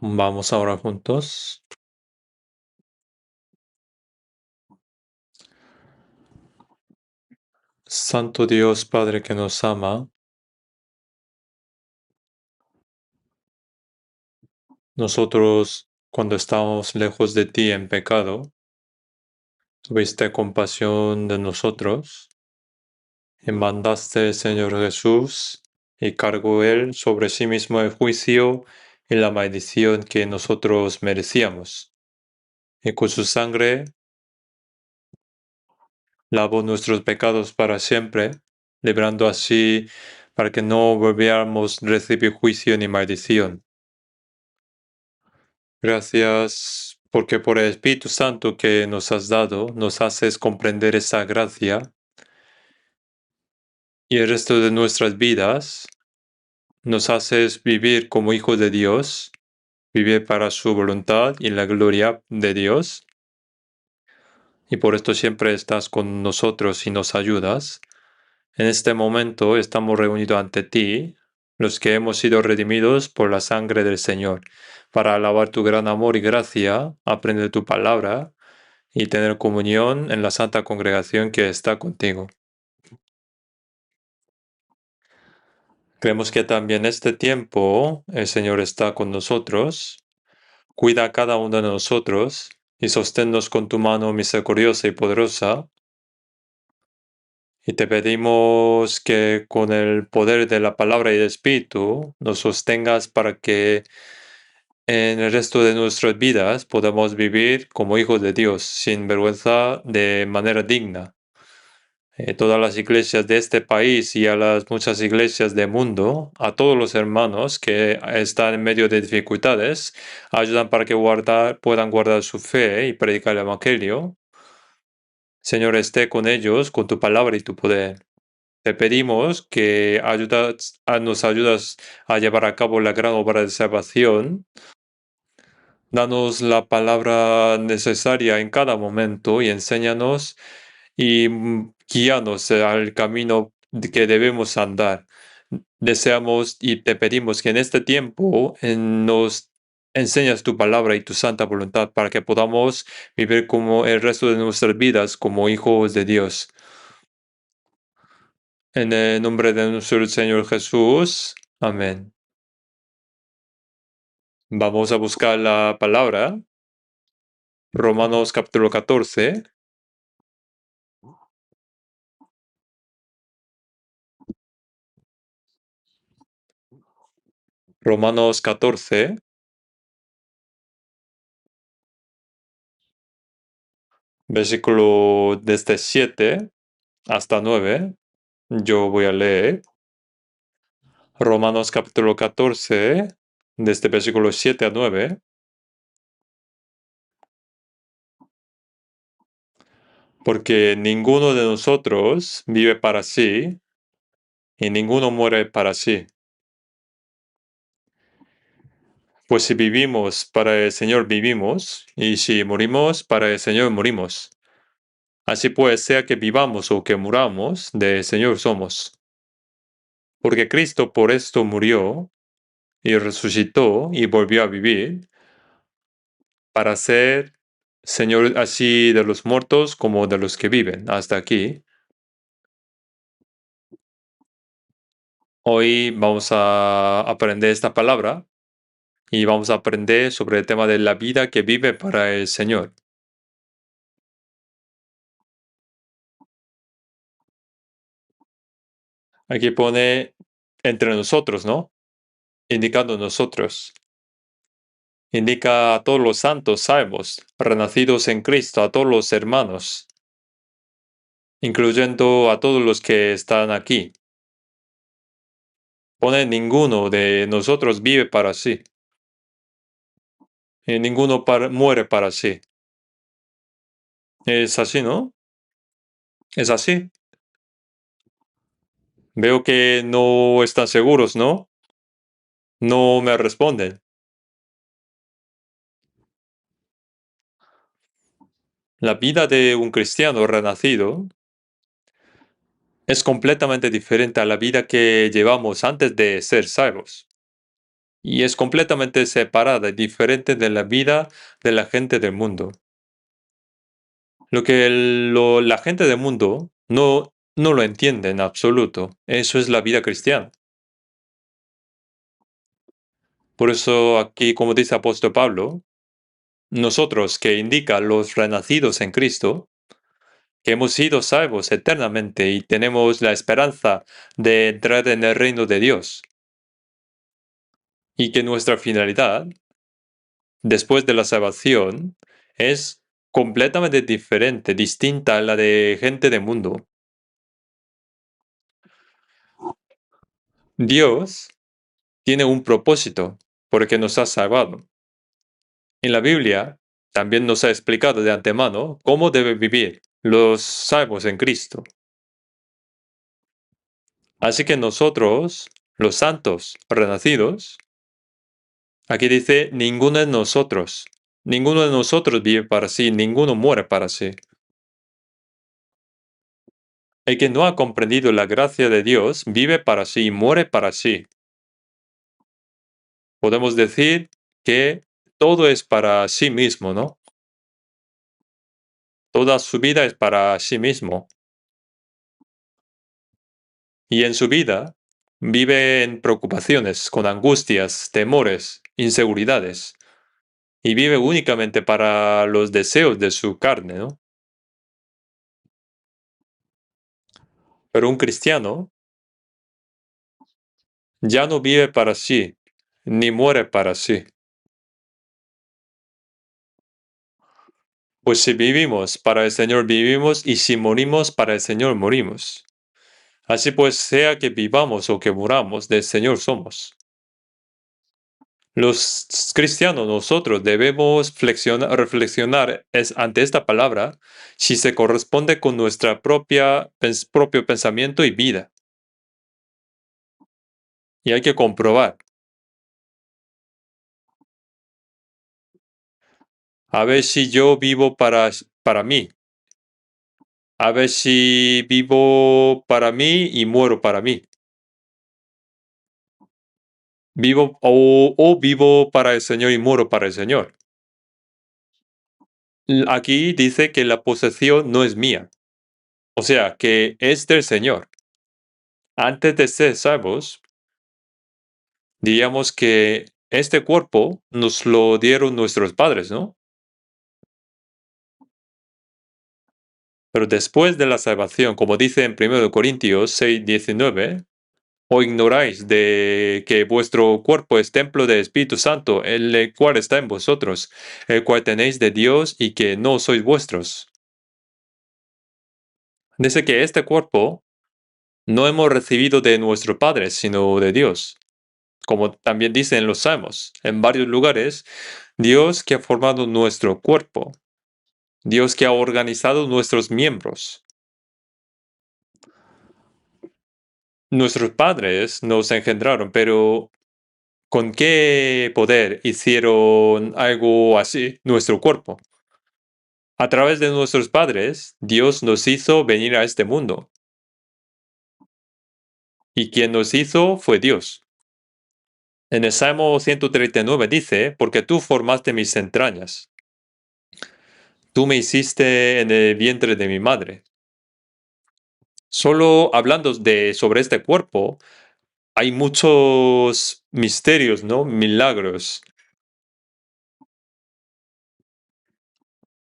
Vamos ahora juntos. Santo Dios Padre que nos ama, nosotros cuando estábamos lejos de ti en pecado, tuviste compasión de nosotros y mandaste, Señor Jesús, y cargó Él sobre sí mismo el juicio y la maldición que nosotros merecíamos. Y con su sangre lavó nuestros pecados para siempre, librando así para que no volviéramos a recibir juicio ni maldición. Gracias porque por el Espíritu Santo que nos has dado, nos haces comprender esa gracia y el resto de nuestras vidas nos haces vivir como hijos de Dios, vivir para su voluntad y la gloria de Dios. Y por esto siempre estás con nosotros y nos ayudas. En este momento estamos reunidos ante ti, los que hemos sido redimidos por la sangre del Señor, para alabar tu gran amor y gracia, aprender tu palabra y tener comunión en la santa congregación que está contigo. Creemos que también este tiempo el Señor está con nosotros, cuida a cada uno de nosotros y sosténnos con tu mano misericordiosa y poderosa. Y te pedimos que con el poder de la palabra y del Espíritu nos sostengas para que en el resto de nuestras vidas podamos vivir como hijos de Dios, sin vergüenza, de manera digna. Todas las iglesias de este país y a las muchas iglesias del mundo, a todos los hermanos que están en medio de dificultades, ayudan para que puedan guardar su fe y predicar el Evangelio. Señor, esté con ellos, con tu palabra y tu poder. Te pedimos que nos ayudas a llevar a cabo la gran obra de salvación. Danos la palabra necesaria en cada momento y enséñanos y guíanos al camino que debemos andar. Deseamos y te pedimos que en este tiempo nos enseñas tu palabra y tu santa voluntad para que podamos vivir como el resto de nuestras vidas como hijos de Dios. En el nombre de nuestro Señor Jesús. Amén. Vamos a buscar la palabra. Romanos capítulo 14. Romanos 14, versículo desde 7 hasta 9. Yo voy a leer Romanos capítulo 14, desde versículo 7 a 9. Porque ninguno de nosotros vive para sí y ninguno muere para sí. Pues si vivimos, para el Señor vivimos, y si morimos, para el Señor morimos. Así pues, sea que vivamos o que muramos, del Señor somos. Porque Cristo por esto murió y resucitó y volvió a vivir, para ser Señor así de los muertos como de los que viven. Hasta aquí. Hoy vamos a aprender esta palabra y vamos a aprender sobre el tema de la vida que vive para el Señor. Aquí pone entre nosotros, ¿no? Indicando nosotros. Indica a todos los santos salvos, renacidos en Cristo, a todos los hermanos, incluyendo a todos los que están aquí. Pone ninguno de nosotros vive para sí, y ninguno muere para sí. Es así, ¿no? Es así. Veo que no están seguros, ¿no? No me responden. La vida de un cristiano renacido es completamente diferente a la vida que llevamos antes de ser salvos. y es completamente separada y diferente de la vida de la gente del mundo. Lo que la gente del mundo no lo entiende en absoluto. Eso es la vida cristiana. Por eso aquí, como dice apóstol Pablo, nosotros que indica los renacidos en Cristo, que hemos sido salvos eternamente y tenemos la esperanza de entrar en el reino de Dios, y que nuestra finalidad, después de la salvación, es completamente diferente, distinta a la de gente del mundo. Dios tiene un propósito por el que nos ha salvado. En la Biblia también nos ha explicado de antemano cómo deben vivir los salvos en Cristo. Así que nosotros, los santos renacidos, aquí dice, ninguno de nosotros vive para sí, ninguno muere para sí. El que no ha comprendido la gracia de Dios vive para sí y muere para sí. Podemos decir que todo es para sí mismo, ¿no? Toda su vida es para sí mismo. Y en su vida vive en preocupaciones, con angustias, temores, inseguridades. Y vive únicamente para los deseos de su carne, ¿no? Pero un cristiano ya no vive para sí, ni muere para sí. Pues si vivimos para el Señor vivimos y si morimos para el Señor morimos. Así pues, sea que vivamos o que muramos, del Señor somos. Los cristianos, nosotros debemos reflexionar ante esta palabra si se corresponde con nuestra propio pensamiento y vida. Y hay que comprobar, a ver si yo vivo para mí, a ver si vivo para mí y muero para mí. Vivo o vivo para el Señor y muero para el Señor. Aquí dice que la posesión no es mía, o sea, que es del Señor. Antes de ser salvos, diríamos que este cuerpo nos lo dieron nuestros padres, ¿no? Pero después de la salvación, como dice en 1 Corintios 6:19, ¿o ignoráis de que vuestro cuerpo es templo del Espíritu Santo, el cual está en vosotros, el cual tenéis de Dios y que no sois vuestros? Dice que este cuerpo no hemos recibido de nuestro Padre, sino de Dios. Como también dice en los Salmos, en varios lugares, Dios que ha formado nuestro cuerpo, Dios que ha organizado nuestros miembros. Nuestros padres nos engendraron, pero ¿con qué poder hicieron algo así nuestro cuerpo? A través de nuestros padres, Dios nos hizo venir a este mundo. Y quien nos hizo fue Dios. En el Salmo 139 dice, porque tú formaste mis entrañas. Tú me hiciste en el vientre de mi madre. Solo hablando sobre este cuerpo, hay muchos misterios, ¿no? Milagros.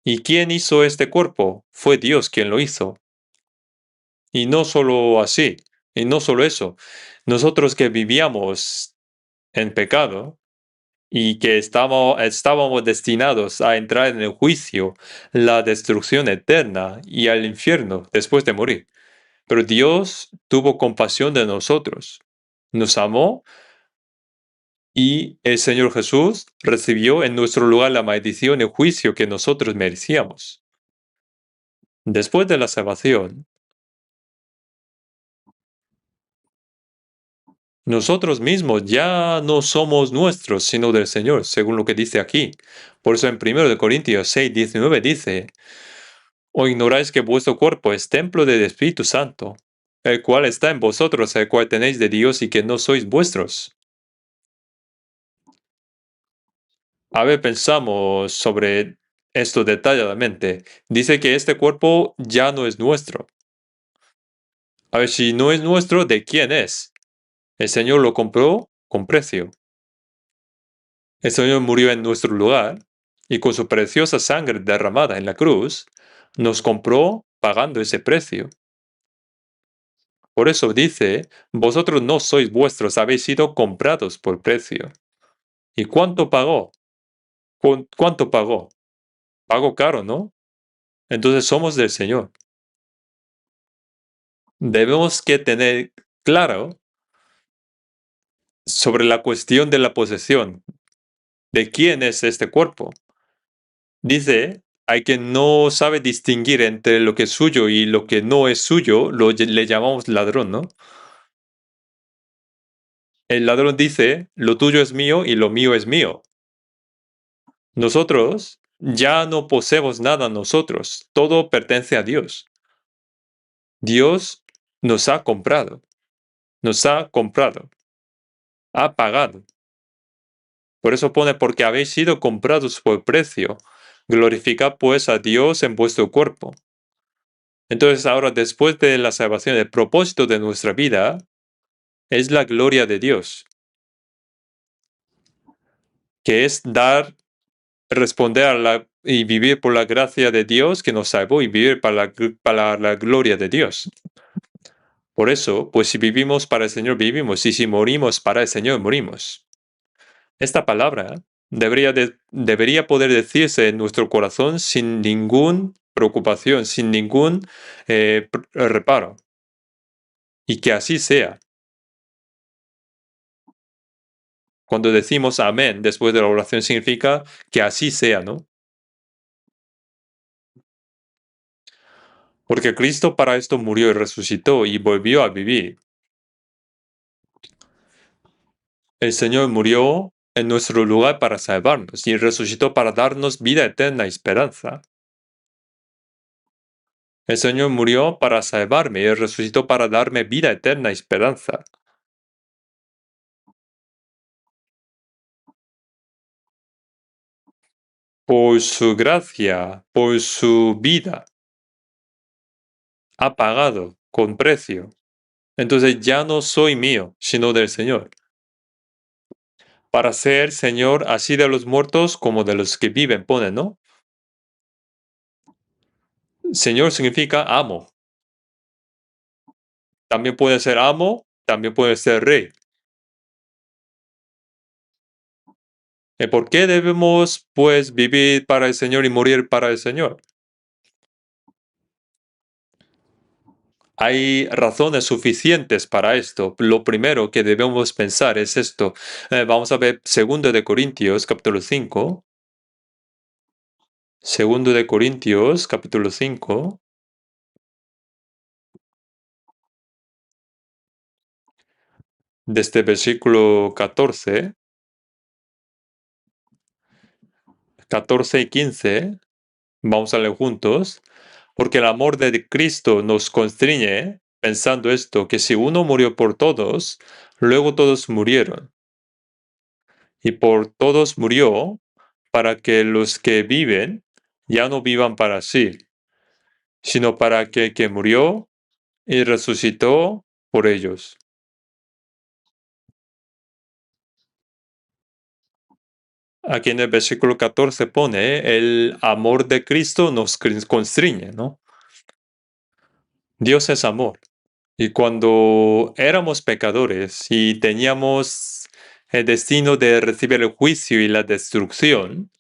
¿Y quién hizo este cuerpo? Fue Dios quien lo hizo. Y no solo así, y no solo eso. Nosotros que vivíamos en pecado y que estábamos destinados a entrar en el juicio, la destrucción eterna y al infierno después de morir. Pero Dios tuvo compasión de nosotros, nos amó y el Señor Jesús recibió en nuestro lugar la maldición y el juicio que nosotros merecíamos. Después de la salvación, nosotros mismos ya no somos nuestros, sino del Señor, según lo que dice aquí. Por eso en 1 Corintios 6:19 dice, ¿o ignoráis que vuestro cuerpo es templo del Espíritu Santo, el cual está en vosotros, el cual tenéis de Dios y que no sois vuestros? A ver, pensamos sobre esto detalladamente. Dice que este cuerpo ya no es nuestro. A ver, si no es nuestro, ¿de quién es? El Señor lo compró con precio. El Señor murió en nuestro lugar y con su preciosa sangre derramada en la cruz, nos compró pagando ese precio. Por eso dice, vosotros no sois vuestros, habéis sido comprados por precio. ¿Y cuánto pagó? ¿Cuánto pagó? Pagó caro, ¿no? Entonces somos del Señor. Debemos que tener claro sobre la cuestión de la posesión. ¿De quién es este cuerpo? Dice, hay quien no sabe distinguir entre lo que es suyo y lo que no es suyo, le llamamos ladrón, ¿no? El ladrón dice, lo tuyo es mío y lo mío es mío. Nosotros ya no poseemos nada nosotros, todo pertenece a Dios. Dios nos ha comprado, ha pagado. Por eso pone, porque habéis sido comprados por precio. Glorificad pues a Dios en vuestro cuerpo. Entonces ahora, después de la salvación, el propósito de nuestra vida es la gloria de Dios, que es responder y vivir por la gracia de Dios que nos salvó y vivir para la gloria de Dios. Por eso, pues si vivimos para el Señor, vivimos, y si morimos para el Señor, morimos. Esta palabra debería poder decirse en nuestro corazón sin ninguna preocupación, sin ningún reparo. Y que así sea. Cuando decimos amén después de la oración significa que así sea, ¿no? Porque Cristo para esto murió y resucitó y volvió a vivir. El Señor murió en nuestro lugar para salvarnos y resucitó para darnos vida eterna y esperanza. El Señor murió para salvarme y resucitó para darme vida eterna y esperanza. Por su gracia, por su vida, ha pagado con precio. Entonces ya no soy mío, sino del Señor. Para ser Señor así de los muertos como de los que viven, pone, ¿no? Señor significa amo. También puede ser amo, también puede ser rey. ¿Por qué debemos, pues, vivir para el Señor y morir para el Señor? Hay razones suficientes para esto. Lo primero que debemos pensar es esto. Vamos a ver 2 de Corintios, capítulo 5. 2 de Corintios, capítulo 5. Desde versículo 14, 14 y 15. Vamos a leer juntos. Porque el amor de Cristo nos constriñe, pensando esto, que si uno murió por todos, luego todos murieron. Y por todos murió, para que los que viven ya no vivan para sí, sino para que murió y resucitó por ellos. Aquí en el versículo 14 pone, el amor de Cristo nos constriñe, ¿no? Dios es amor. Y cuando éramos pecadores y teníamos el destino de recibir el juicio y la destrucción,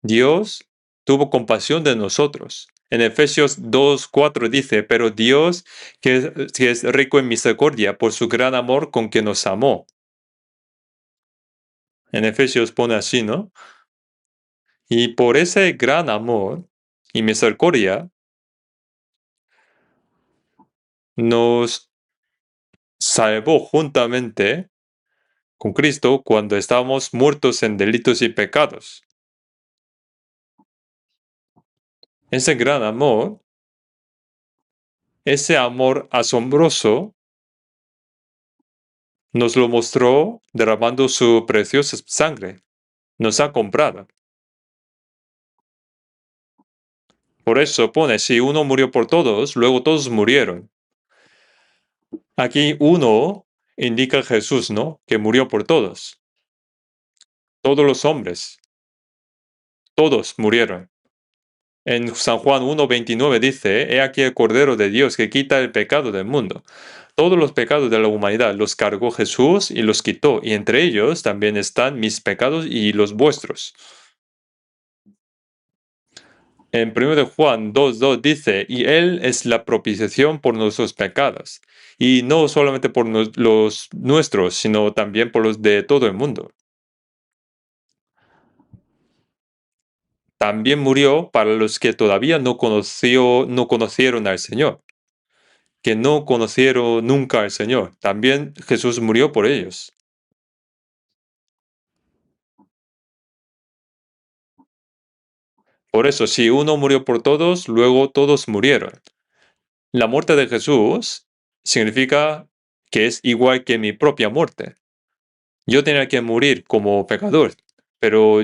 Dios tuvo compasión de nosotros. En Efesios 2:4 dice, pero Dios, que es rico en misericordia por su gran amor con que nos amó. En Efesios pone así, ¿no? Y por ese gran amor y misericordia nos salvó juntamente con Cristo cuando estábamos muertos en delitos y pecados. Ese gran amor, ese amor asombroso, nos lo mostró derramando su preciosa sangre. nos ha comprado. Por eso pone, si uno murió por todos, luego todos murieron. Aquí uno indica a Jesús, ¿no? Que murió por todos. Todos los hombres, todos murieron. En San Juan 1:29 dice, He aquí el Cordero de Dios que quita el pecado del mundo. Todos los pecados de la humanidad los cargó Jesús y los quitó, y entre ellos también están mis pecados y los vuestros. En 1 de Juan 2:2 dice, y Él es la propiciación por nuestros pecados, y no solamente por los nuestros, sino también por los de todo el mundo. También murió para los que todavía no conocieron al Señor, que no conocieron nunca al Señor. También Jesús murió por ellos. Por eso, si uno murió por todos, luego todos murieron. La muerte de Jesús significa que es igual que mi propia muerte. Yo tenía que morir como pecador, pero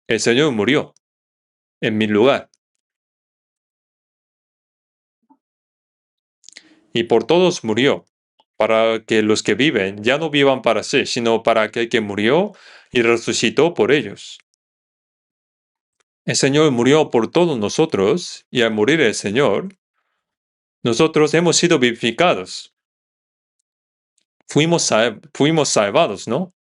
el Señor murió en mi lugar. Y por todos murió, para que los que viven ya no vivan para sí, sino para aquel que murió y resucitó por ellos. El Señor murió por todos nosotros, y al morir el Señor, nosotros hemos sido vivificados. Fuimos salvados, ¿no?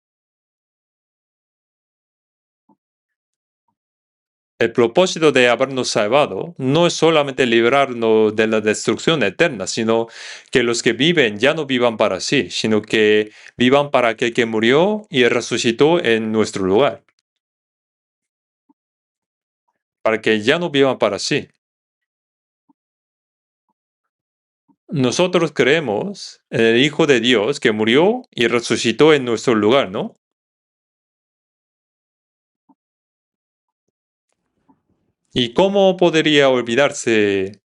El propósito de habernos salvado no es solamente librarnos de la destrucción eterna, sino que los que viven ya no vivan para sí, sino que vivan para aquel que murió y resucitó en nuestro lugar, para que ya no vivan para sí. Nosotros creemos en el Hijo de Dios que murió y resucitó en nuestro lugar, ¿no? ¿Y cómo podría olvidarse,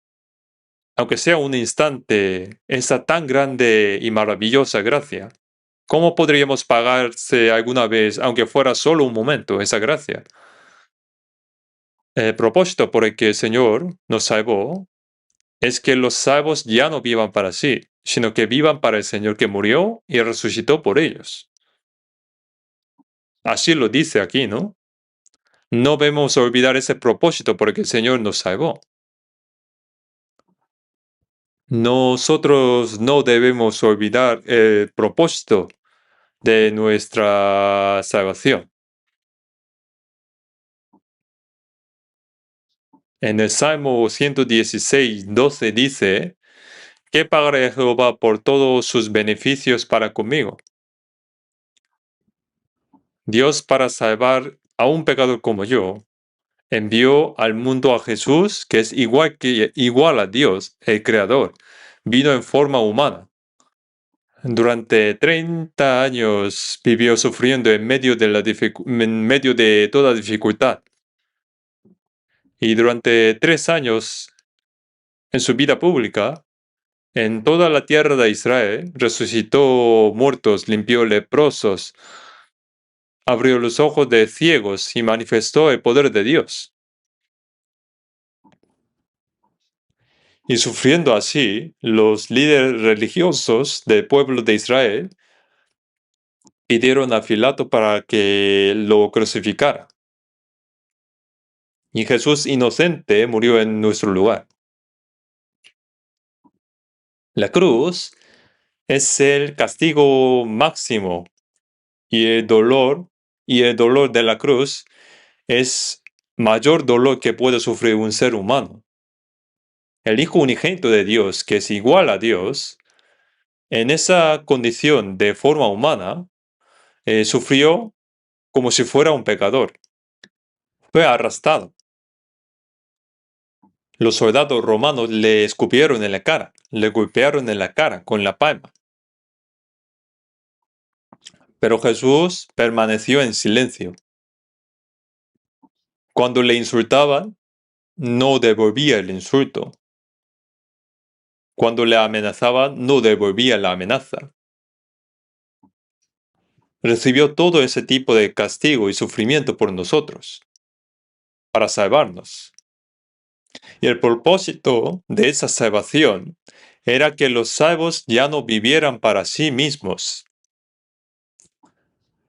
aunque sea un instante, esa tan grande y maravillosa gracia? ¿Cómo podríamos pagarse alguna vez, aunque fuera solo un momento, esa gracia? El propósito por el que el Señor nos salvó es que los salvos ya no vivan para sí, sino que vivan para el Señor que murió y resucitó por ellos. Así lo dice aquí, ¿no? No debemos olvidar ese propósito por el que el Señor nos salvó. Nosotros no debemos olvidar el propósito de nuestra salvación. En el Salmo 116:12 dice, ¿qué pagaré a Jehová por todos sus beneficios para conmigo? Dios, para salvar a un pecador como yo, envió al mundo a Jesús, que es igual a Dios, el Creador. Vino en forma humana. Durante 30 años vivió sufriendo en medio de toda dificultad. Y durante 3 años en su vida pública, en toda la tierra de Israel, resucitó muertos, limpió leprosos, abrió los ojos de ciegos y manifestó el poder de Dios. Y sufriendo así, los líderes religiosos del pueblo de Israel pidieron a Pilato para que lo crucificara. Y Jesús inocente murió en nuestro lugar. La cruz es el castigo máximo y el dolor de la cruz es mayor dolor que puede sufrir un ser humano. El Hijo unigénito de Dios, que es igual a Dios, en esa condición de forma humana, sufrió como si fuera un pecador. Fue arrastrado. Los soldados romanos le escupieron en la cara, le golpearon en la cara con la palma. Pero Jesús permaneció en silencio. Cuando le insultaban, no devolvía el insulto. Cuando le amenazaban, no devolvía la amenaza. recibió todo ese tipo de castigo y sufrimiento por nosotros, para salvarnos. Y el propósito de esa salvación era que los salvos ya no vivieran para sí mismos,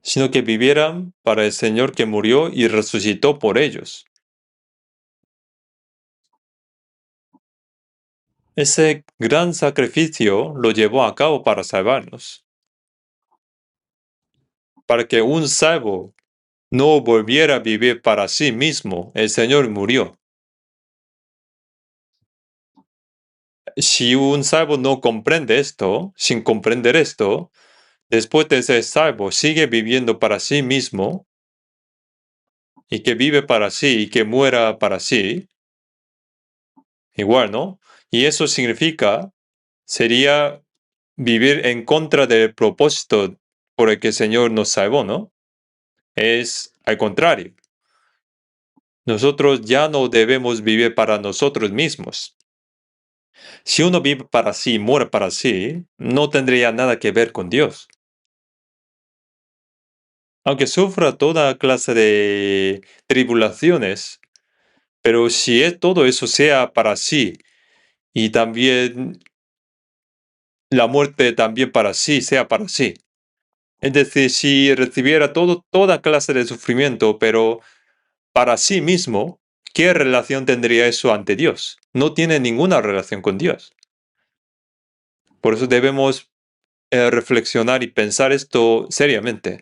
sino que vivieran para el Señor que murió y resucitó por ellos. Ese gran sacrificio lo llevó a cabo para salvarnos, para que un salvo no volviera a vivir para sí mismo. El Señor murió. Si un salvo no comprende esto, sin comprender esto, después de ser salvo sigue viviendo para sí mismo, y que vive para sí y que muera para sí, igual, ¿no? Y eso significa, sería vivir en contra del propósito por el que el Señor nos salvó, ¿no? Es al contrario. Nosotros ya no debemos vivir para nosotros mismos. Si uno vive para sí y muere para sí, no tendría nada que ver con Dios. Aunque sufra toda clase de tribulaciones, pero si todo eso sea para sí y también la muerte también para sí sea para sí. Es decir, si recibiera toda clase de sufrimiento, pero para sí mismo, ¿qué relación tendría eso ante Dios? No tiene ninguna relación con Dios. Por eso debemos reflexionar y pensar esto seriamente.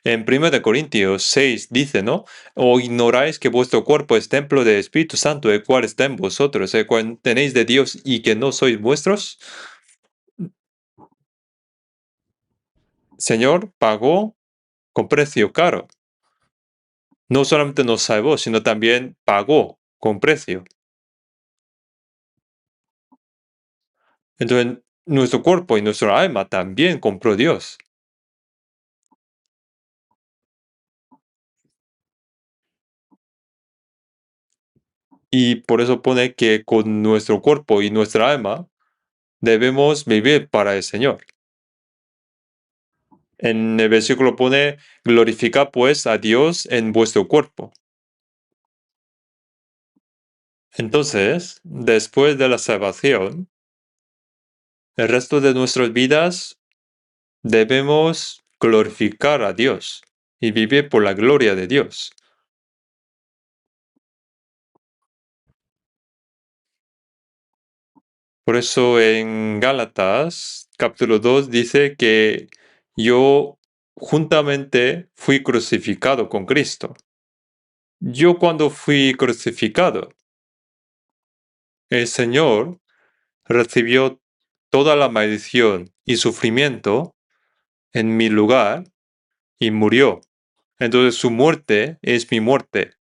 En 1 Corintios 6 dice, ¿no? ¿O ignoráis que vuestro cuerpo es templo del Espíritu Santo, el cual está en vosotros, el cual tenéis de Dios y que no sois vuestros? Señor pagó con precio caro. No solamente nos salvó, sino también pagó con precio. Entonces, nuestro cuerpo y nuestra alma también compró Dios. Y por eso pone que con nuestro cuerpo y nuestra alma debemos vivir para el Señor. En el versículo pone, glorificad pues a Dios en vuestro cuerpo. Entonces, después de la salvación, el resto de nuestras vidas debemos glorificar a Dios y vivir por la gloria de Dios. Por eso en Gálatas capítulo 2 dice que yo juntamente fui crucificado con Cristo. Yo cuando fui crucificado, el Señor recibió toda la maldición y sufrimiento en mi lugar y murió. Entonces su muerte es mi muerte.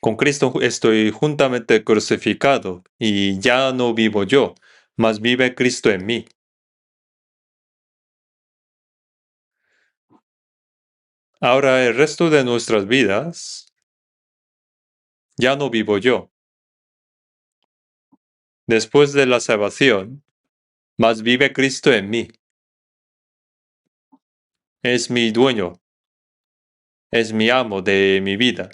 Con Cristo estoy juntamente crucificado y ya no vivo yo, mas vive Cristo en mí. Ahora el resto de nuestras vidas ya no vivo yo. Después de la salvación, mas vive Cristo en mí. Es mi dueño, es mi amo de mi vida.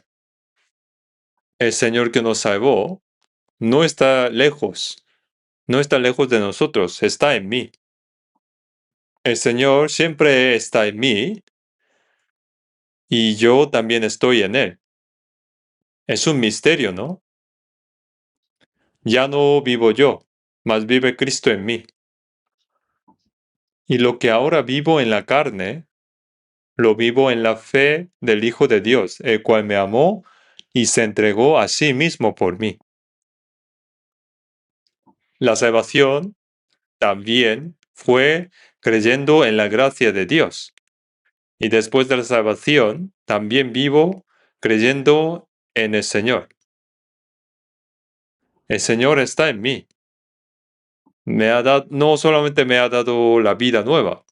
El Señor que nos salvó no está lejos, no está lejos de nosotros, está en mí. El Señor siempre está en mí y yo también estoy en Él. Es un misterio, ¿no? Ya no vivo yo, mas vive Cristo en mí. Y lo que ahora vivo en la carne, lo vivo en la fe del Hijo de Dios, el cual me amó y se entregó a sí mismo por mí. La salvación también fue creyendo en la gracia de Dios. Y después de la salvación, también vivo creyendo en el Señor. El Señor está en mí. No solamente me ha dado la vida nueva,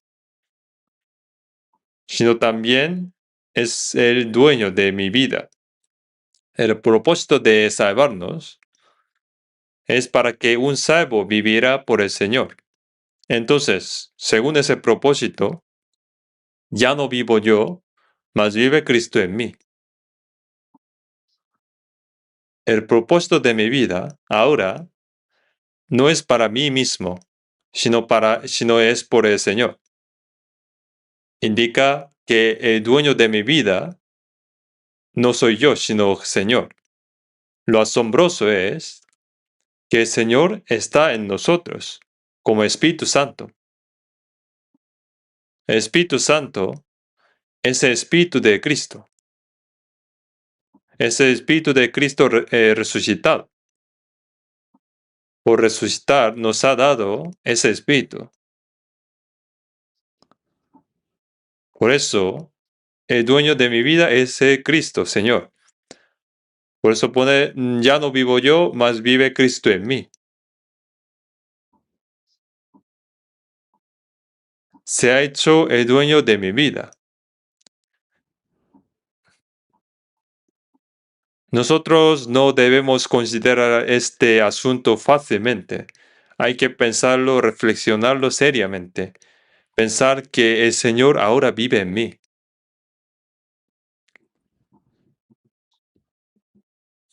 sino también es el dueño de mi vida. El propósito de salvarnos es para que un salvo viviera por el Señor. Entonces, según ese propósito, ya no vivo yo, mas vive Cristo en mí. El propósito de mi vida ahora no es para mí mismo, sino es por el Señor. Indica que el dueño de mi vida no soy yo, sino el Señor. Lo asombroso es que el Señor está en nosotros, como Espíritu Santo. El Espíritu Santo es el Espíritu de Cristo. Es el Espíritu de Cristo resucitado. Por resucitar nos ha dado ese Espíritu. Por eso, el dueño de mi vida es el Cristo, Señor. Por eso pone, ya no vivo yo, mas vive Cristo en mí. Se ha hecho el dueño de mi vida. Nosotros no debemos considerar este asunto fácilmente. Hay que pensarlo, reflexionarlo seriamente. Pensar que el Señor ahora vive en mí.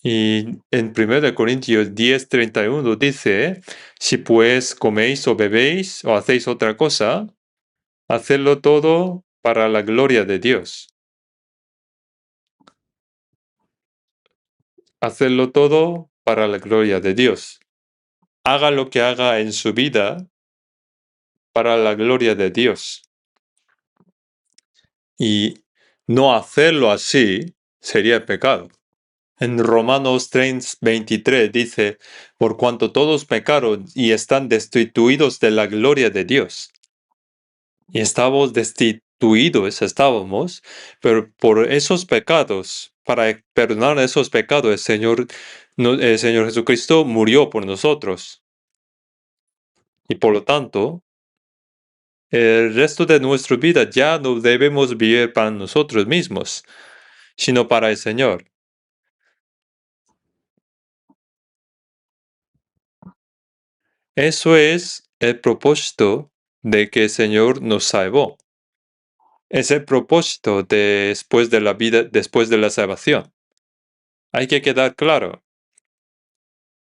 Y en 1 Corintios 10:31 dice, si pues coméis o bebéis o hacéis otra cosa, hacedlo todo para la gloria de Dios. Hacedlo todo para la gloria de Dios. Haga lo que haga en su vida para la gloria de Dios. Y no hacerlo así sería pecado. En Romanos 3:23 dice, por cuanto todos pecaron y están destituidos de la gloria de Dios. Y estábamos pero por esos pecados, para perdonar esos pecados, el Señor Jesucristo murió por nosotros. Y por lo tanto, el resto de nuestra vida ya no debemos vivir para nosotros mismos, sino para el Señor. Eso es el propósito de que el Señor nos salvó. Es el propósito después de la vida, después de la salvación. Hay que quedar claro.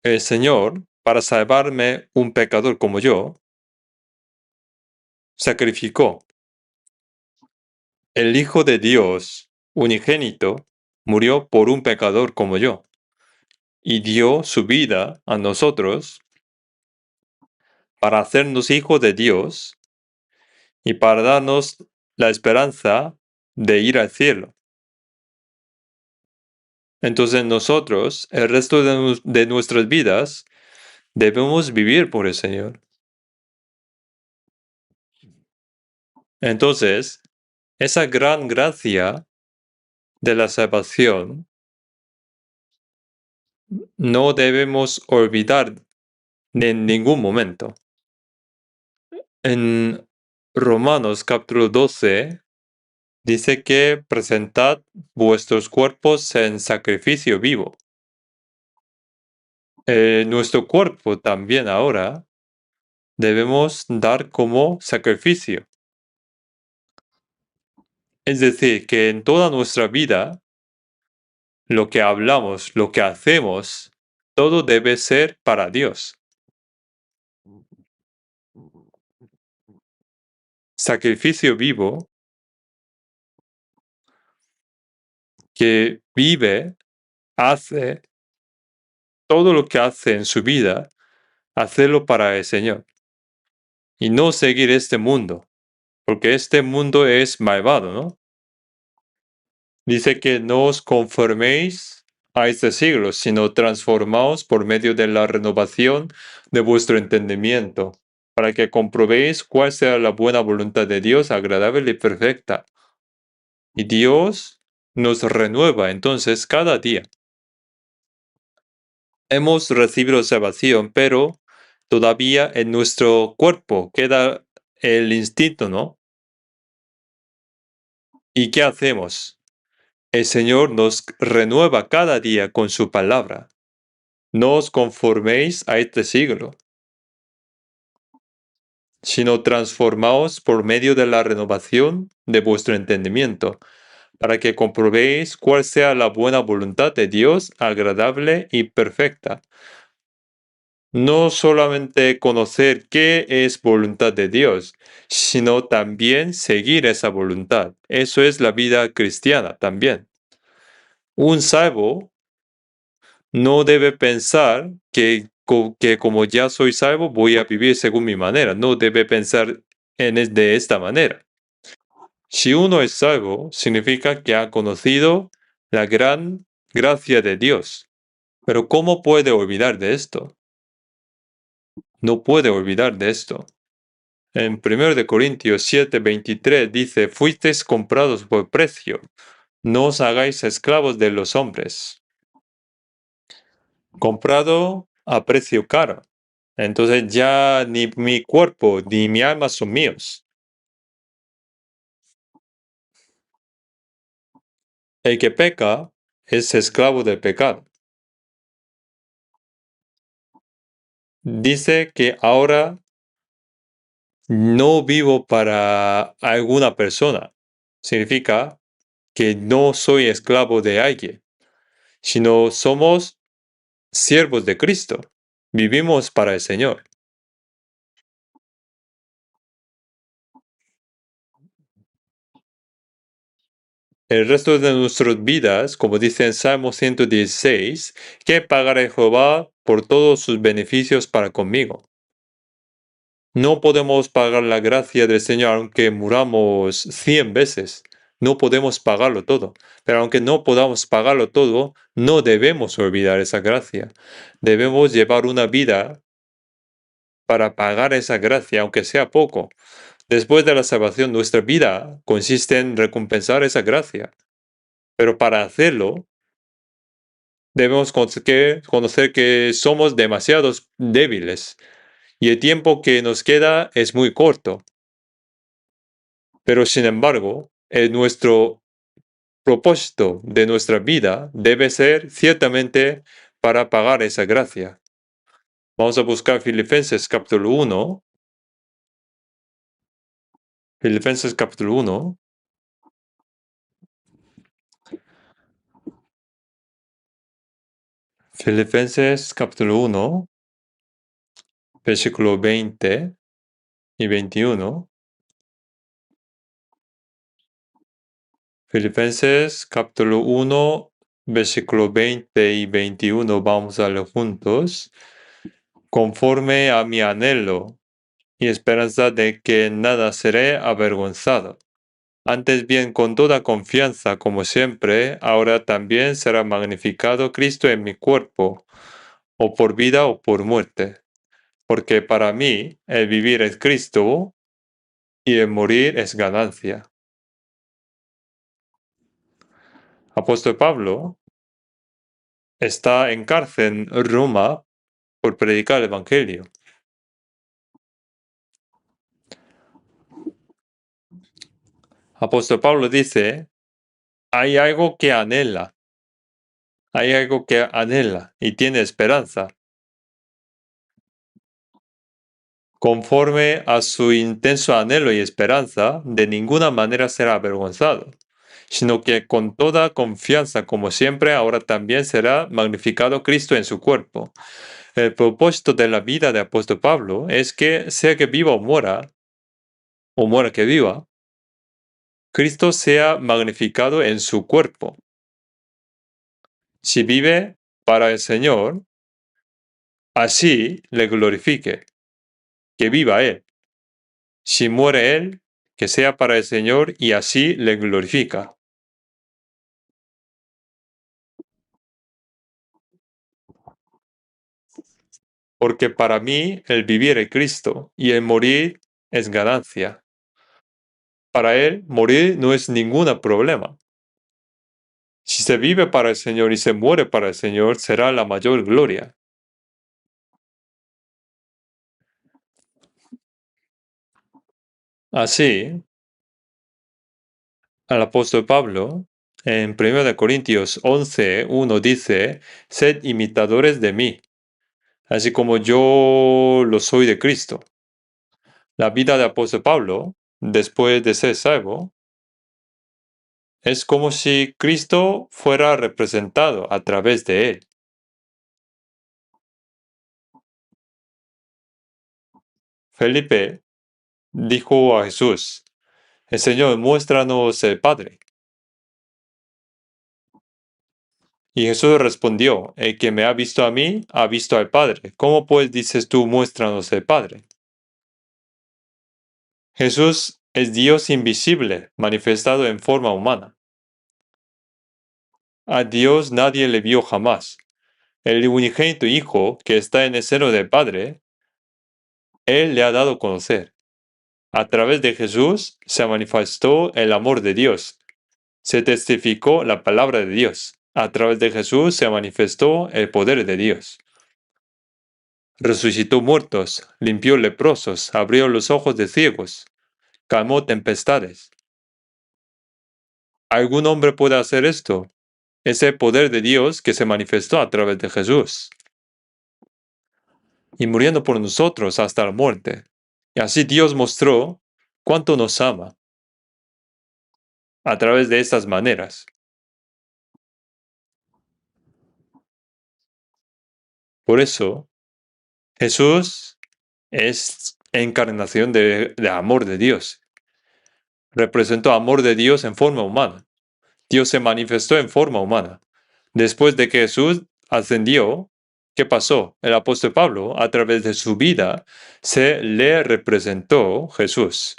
El Señor, para salvarme un pecador como yo, sacrificó. El Hijo de Dios, unigénito, murió por un pecador como yo y dio su vida a nosotros para hacernos hijos de Dios y para darnos la esperanza de ir al cielo. Entonces nosotros, el resto de nuestras vidas, debemos vivir por el Señor. Entonces, esa gran gracia de la salvación no debemos olvidar en ningún momento. En Romanos capítulo 12 dice que presentad vuestros cuerpos en sacrificio vivo. Nuestro cuerpo también ahora debemos dar como sacrificio. Es decir, que en toda nuestra vida, lo que hablamos, lo que hacemos, todo debe ser para Dios. Sacrificio vivo que vive, hace todo lo que hace en su vida, hacerlo para el Señor. Y no seguir este mundo, porque este mundo es malvado, ¿no? Dice que no os conforméis a este siglo, sino transformaos por medio de la renovación de vuestro entendimiento, para que comprobéis cuál sea la buena voluntad de Dios, agradable y perfecta. Y Dios nos renueva entonces cada día. Hemos recibido salvación, pero todavía en nuestro cuerpo queda el instinto, ¿no? ¿Y qué hacemos? El Señor nos renueva cada día con su palabra. No os conforméis a este siglo. sino transformaos por medio de la renovación de vuestro entendimiento, para que comprobéis cuál sea la buena voluntad de Dios, agradable y perfecta. No solamente conocer qué es voluntad de Dios, sino también seguir esa voluntad. Eso es la vida cristiana también. Un salvo no debe pensar que como ya soy salvo voy a vivir según mi manera. No debe pensar de esta manera. Si uno es salvo, significa que ha conocido la gran gracia de Dios. Pero ¿cómo puede olvidar de esto? No puede olvidar de esto. En 1 de Corintios 7:23 dice, fuisteis comprados por precio, no os hagáis esclavos de los hombres. Comprado a precio caro. Entonces ya ni mi cuerpo ni mi alma son míos. El que peca es esclavo del pecado. Dice que ahora no vivo para alguna persona. Significa que no soy esclavo de alguien, sino somos siervos de Cristo. Vivimos para el Señor. El resto de nuestras vidas, como dice en Salmo 116, que pagaré Jehová por todos sus beneficios para conmigo. No podemos pagar la gracia del Señor aunque muramos 100 veces. No podemos pagarlo todo. Pero aunque no podamos pagarlo todo, no debemos olvidar esa gracia. Debemos llevar una vida para pagar esa gracia, aunque sea poco. Después de la salvación, nuestra vida consiste en recompensar esa gracia. Pero para hacerlo, debemos conocer que somos demasiados débiles y el tiempo que nos queda es muy corto. Pero sin embargo, nuestro propósito de nuestra vida debe ser ciertamente para pagar esa gracia. Vamos a buscar Filipenses capítulo 1. Filipenses capítulo 1. Filipenses capítulo 1, versículo 20 y 21. Filipenses capítulo 1, versículo 20 y 21, vamos a leer juntos. Conforme a mi anhelo y esperanza de que nada seré avergonzado. Antes bien, con toda confianza, como siempre, ahora también será magnificado Cristo en mi cuerpo, o por vida o por muerte. Porque para mí el vivir es Cristo y el morir es ganancia. Apóstol Pablo está en cárcel en Roma por predicar el Evangelio. Apóstol Pablo dice, hay algo que anhela y tiene esperanza. Conforme a su intenso anhelo y esperanza, de ninguna manera será avergonzado, sino que con toda confianza, como siempre, ahora también será magnificado Cristo en su cuerpo. El propósito de la vida de apóstol Pablo es que, sea que viva o muera que viva, Cristo sea magnificado en su cuerpo. Si vive para el Señor, así le glorifique, que viva Él. Si muere Él, que sea para el Señor y así le glorifica. Porque para mí el vivir es Cristo y el morir es ganancia. Para Él, morir no es ningún problema. Si se vive para el Señor y se muere para el Señor, será la mayor gloria. Así, al apóstol Pablo, en 1 Corintios 11:1 dice, sed imitadores de mí, así como yo lo soy de Cristo. La vida de apóstol Pablo, después de ser salvo, es como si Cristo fuera representado a través de él. Felipe dijo a Jesús: "El Señor, muéstranos el Padre". Y Jesús respondió: "El que me ha visto a mí, ha visto al Padre. ¿Cómo pues dices tú, muéstranos el Padre?". Jesús es Dios invisible, manifestado en forma humana. A Dios nadie le vio jamás. El unigénito Hijo, que está en el seno del Padre, Él le ha dado a conocer. A través de Jesús se manifestó el amor de Dios. Se testificó la palabra de Dios. A través de Jesús se manifestó el poder de Dios. Resucitó muertos, limpió leprosos, abrió los ojos de ciegos, calmó tempestades. ¿Algún hombre puede hacer esto? Es el poder de Dios que se manifestó a través de Jesús, y muriendo por nosotros hasta la muerte. Y así Dios mostró cuánto nos ama a través de estas maneras. Por eso, Jesús es encarnación de amor de Dios. Representó amor de Dios en forma humana. Dios se manifestó en forma humana. Después de que Jesús ascendió, ¿qué pasó? El apóstol Pablo, a través de su vida, se le representó Jesús.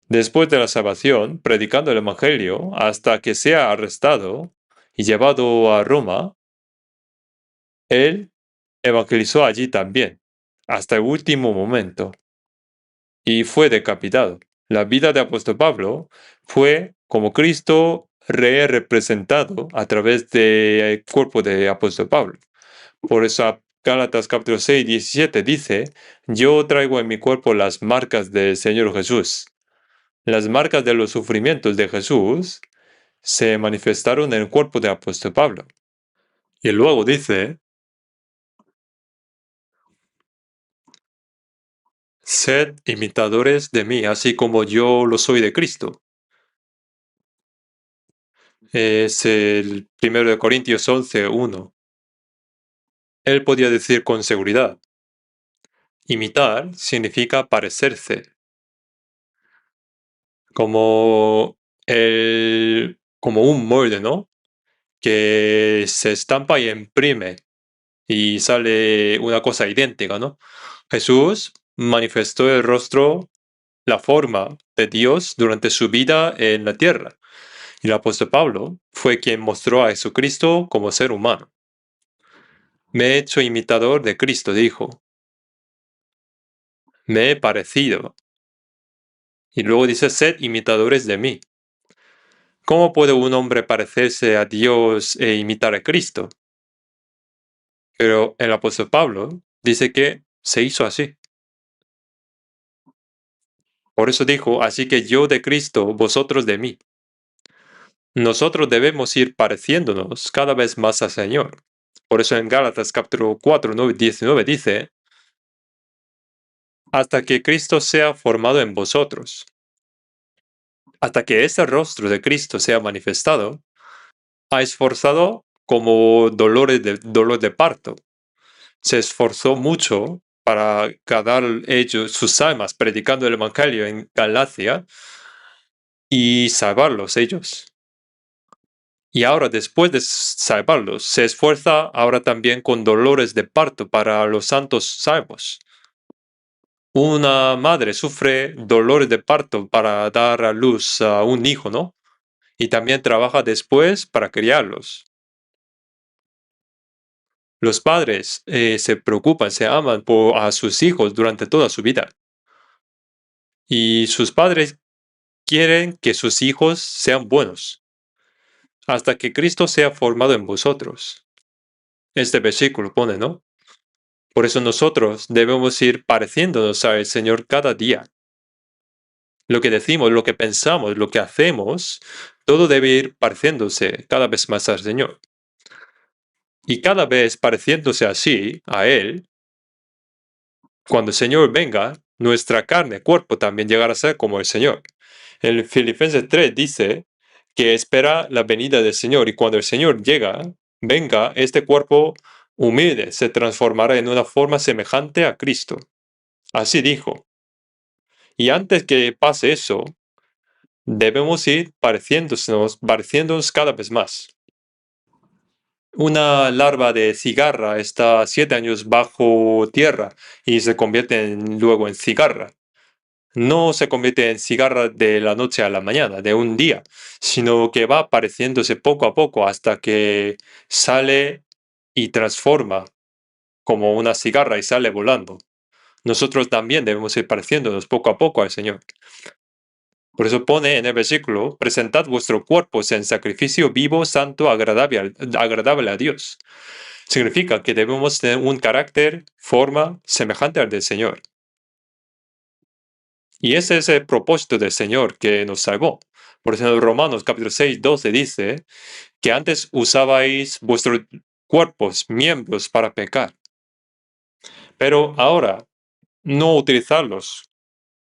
Después de la salvación, predicando el Evangelio hasta que sea arrestado y llevado a Roma, él evangelizó allí también, hasta el último momento, y fue decapitado. La vida de apóstol Pablo fue como Cristo representado a través del cuerpo de apóstol Pablo. Por eso Gálatas capítulo 6, 17 dice: "Yo traigo en mi cuerpo las marcas del Señor Jesús". Las marcas de los sufrimientos de Jesús se manifestaron en el cuerpo de apóstol Pablo. Y luego dice: "Sed imitadores de mí, así como yo lo soy de Cristo". Es el 1 de Corintios 11, 1. Él podía decir con seguridad: imitar significa parecerse, como un molde, ¿no? Que se estampa y imprime y sale una cosa idéntica, ¿no? Jesús manifestó el rostro, la forma de Dios durante su vida en la tierra. Y el apóstol Pablo fue quien mostró a Jesucristo como ser humano. Me he hecho imitador de Cristo, dijo. Me he parecido. Y luego dice: sed imitadores de mí. ¿Cómo puede un hombre parecerse a Dios e imitar a Cristo? Pero el apóstol Pablo dice que se hizo así. Por eso dijo: así que yo de Cristo, vosotros de mí. Nosotros debemos ir pareciéndonos cada vez más al Señor. Por eso en Gálatas capítulo 4, 19 dice: hasta que Cristo sea formado en vosotros. Hasta que ese rostro de Cristo sea manifestado, ha esforzado como dolor de parto. Se esforzó mucho para ganar ellos sus almas predicando el Evangelio en Galacia y salvarlos ellos. Y ahora, después de salvarlos, se esfuerza ahora también con dolores de parto para los santos salvos. Una madre sufre dolores de parto para dar a luz a un hijo, ¿no? Y también trabaja después para criarlos. Los padres se preocupan, se aman a sus hijos durante toda su vida. Y sus padres quieren que sus hijos sean buenos, hasta que Cristo sea formado en vosotros. Este versículo pone, ¿no? Por eso nosotros debemos ir pareciéndonos al Señor cada día. Lo que decimos, lo que pensamos, lo que hacemos, todo debe ir pareciéndose cada vez más al Señor. Y cada vez pareciéndose así a Él, Cuando el Señor venga, nuestra carne, cuerpo también llegará a ser como el Señor. El Filipenses 3 dice que espera la venida del Señor y cuando el Señor venga, este cuerpo humilde se transformará en una forma semejante a Cristo. Así dijo. Y antes que pase eso, debemos ir pareciéndonos cada vez más. Una larva de cigarra está 7 años bajo tierra y se convierte luego en cigarra. No se convierte en cigarra de la noche a la mañana, de un día, sino que va pareciéndose poco a poco hasta que sale y transforma como una cigarra y sale volando. Nosotros también debemos ir pareciéndonos poco a poco al Señor. Por eso pone en el versículo, presentad vuestros cuerpos en sacrificio vivo, santo, agradable a Dios. Significa que debemos tener un carácter, forma semejante al del Señor. Y ese es el propósito del Señor que nos salvó. Por eso en Romanos capítulo 6, 12 dice que antes usabais vuestros cuerpos, miembros para pecar. Pero ahora no utilizarlos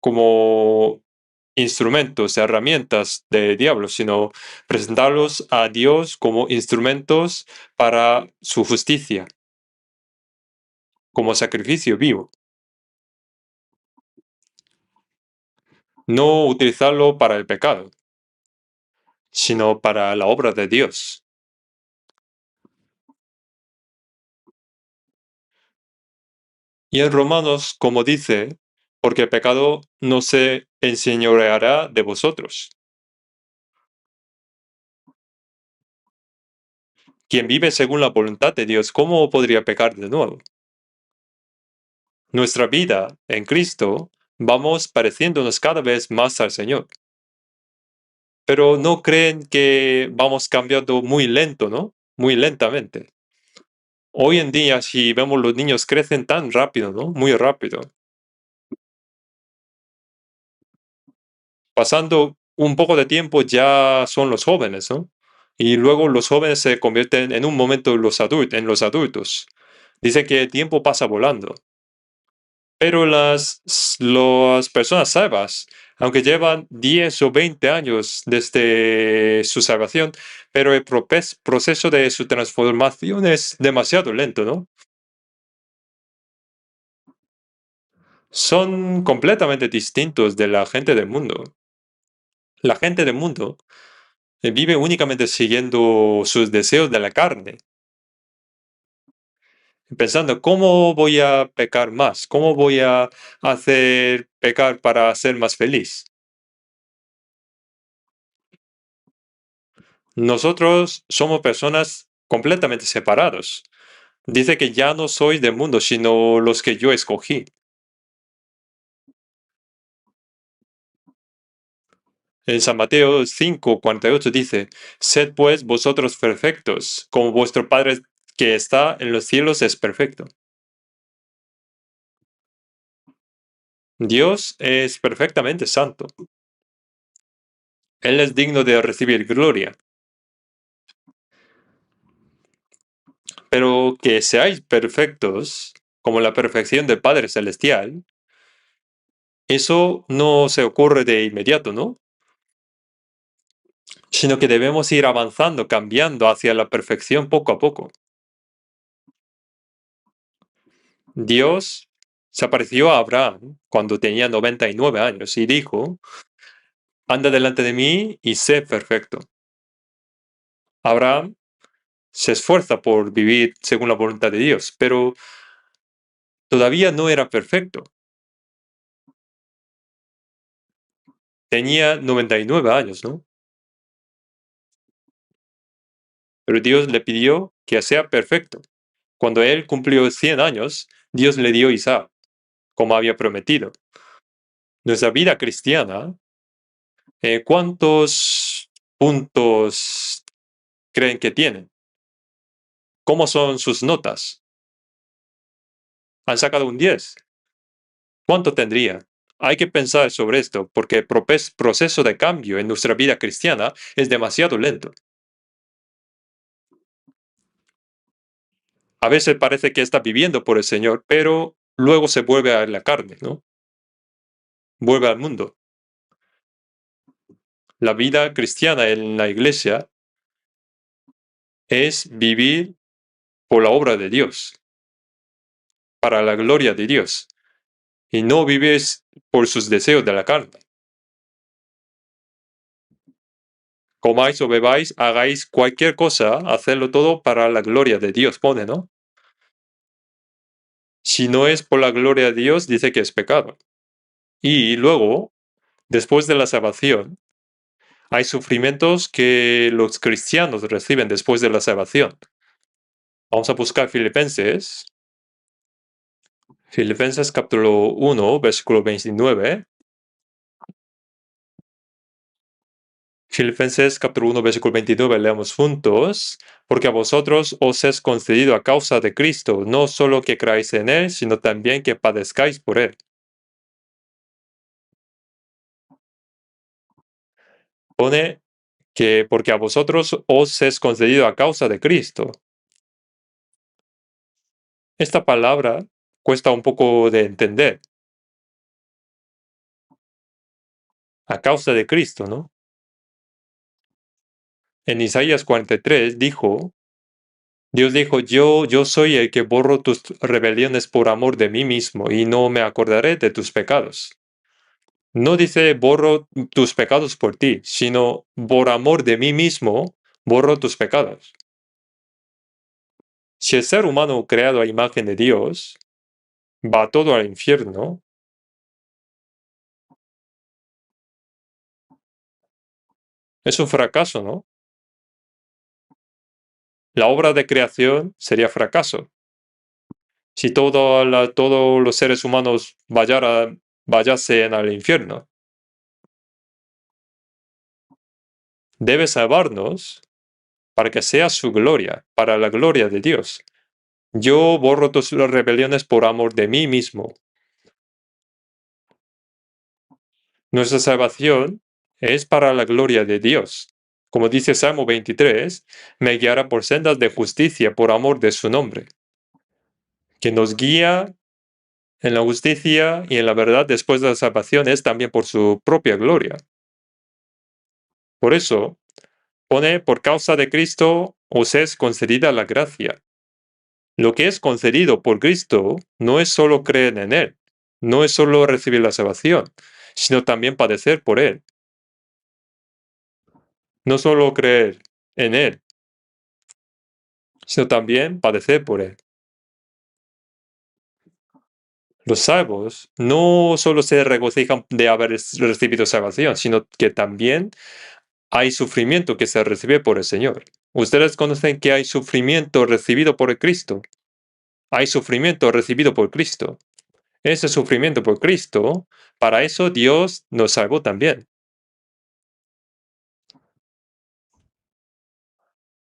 como instrumentos, herramientas del diablo, sino presentarlos a Dios como instrumentos para su justicia, como sacrificio vivo. No utilizarlo para el pecado, sino para la obra de Dios. Y en Romanos, como dice, porque el pecado no se enseñoreará de vosotros. Quien vive según la voluntad de Dios, ¿cómo podría pecar de nuevo? Nuestra vida en Cristo, vamos pareciéndonos cada vez más al Señor. Pero no creen que vamos cambiando muy lento, ¿no? Muy lentamente. Hoy en día, si vemos los niños crecen tan rápido, ¿no? Muy rápido. Pasando un poco de tiempo ya son los jóvenes, ¿no? Y luego los jóvenes se convierten en un momento en los adultos. Dicen que el tiempo pasa volando. Pero las personas salvas, aunque llevan 10 o 20 años desde su salvación, pero el proceso de su transformación es demasiado lento, ¿no? Son completamente distintos de la gente del mundo. La gente del mundo vive únicamente siguiendo sus deseos de la carne, pensando cómo voy a pecar más, cómo voy a hacer pecar para ser más feliz. Nosotros somos personas completamente separados. Dice que ya no sois del mundo, sino los que yo escogí. En San Mateo 5:48 dice, sed pues vosotros perfectos, como vuestro Padre que está en los cielos es perfecto. Dios es perfectamente santo. Él es digno de recibir gloria. Pero que seáis perfectos, como la perfección del Padre Celestial, eso no se ocurre de inmediato, ¿no? Sino que debemos ir avanzando, cambiando hacia la perfección poco a poco. Dios se apareció a Abraham cuando tenía 99 años y dijo, anda delante de mí y sé perfecto. Abraham se esfuerza por vivir según la voluntad de Dios, pero todavía no era perfecto. Tenía 99 años, ¿no? Pero Dios le pidió que sea perfecto. Cuando él cumplió 100 años, Dios le dio Isaac, como había prometido. Nuestra vida cristiana, ¿cuántos puntos creen que tienen? ¿Cómo son sus notas? ¿Han sacado un 10? ¿Cuánto tendría? Hay que pensar sobre esto porque el proceso de cambio en nuestra vida cristiana es demasiado lento. A veces parece que está viviendo por el Señor, pero luego se vuelve a la carne, ¿no? Vuelve al mundo. La vida cristiana en la iglesia es vivir por la obra de Dios, para la gloria de Dios, y no vives por sus deseos de la carne. Comáis o bebáis, hagáis cualquier cosa, hacedlo todo para la gloria de Dios, pone, ¿no? Si no es por la gloria de Dios, dice que es pecado. Y luego, después de la salvación, hay sufrimientos que los cristianos reciben después de la salvación. Vamos a buscar Filipenses. Filipenses capítulo 1, versículo 29. Filipenses capítulo 1, versículo 29, leamos juntos. Porque a vosotros os es concedido a causa de Cristo, no solo que creáis en Él, sino también que padezcáis por Él. Pone que porque a vosotros os es concedido a causa de Cristo. Esta palabra cuesta un poco de entender. A causa de Cristo, ¿no? En Isaías 43 Dios dijo, yo soy el que borro tus rebeliones por amor de mí mismo y no me acordaré de tus pecados. No dice borro tus pecados por ti, sino por amor de mí mismo borro tus pecados. Si el ser humano creado a imagen de Dios va todo al infierno, es un fracaso, ¿no? La obra de creación sería fracaso. Si todos los seres humanos vayasen al infierno. Debe salvarnos para que sea su gloria, para la gloria de Dios. Yo borro tus rebeliones por amor de mí mismo. Nuestra salvación es para la gloria de Dios. Como dice Salmo 23, me guiará por sendas de justicia por amor de su nombre. Que nos guía en la justicia y en la verdad después de la salvación es también por su propia gloria. Por eso, pone, por causa de Cristo os es concedida la gracia. Lo que es concedido por Cristo no es solo creer en Él, no es solo recibir la salvación, sino también padecer por Él. No solo creer en Él, sino también padecer por Él. Los salvos no solo se regocijan de haber recibido salvación, sino que también hay sufrimiento que se recibe por el Señor. Ustedes conocen que hay sufrimiento recibido por el Cristo. Hay sufrimiento recibido por Cristo. Ese sufrimiento por Cristo, para eso Dios nos salvó también.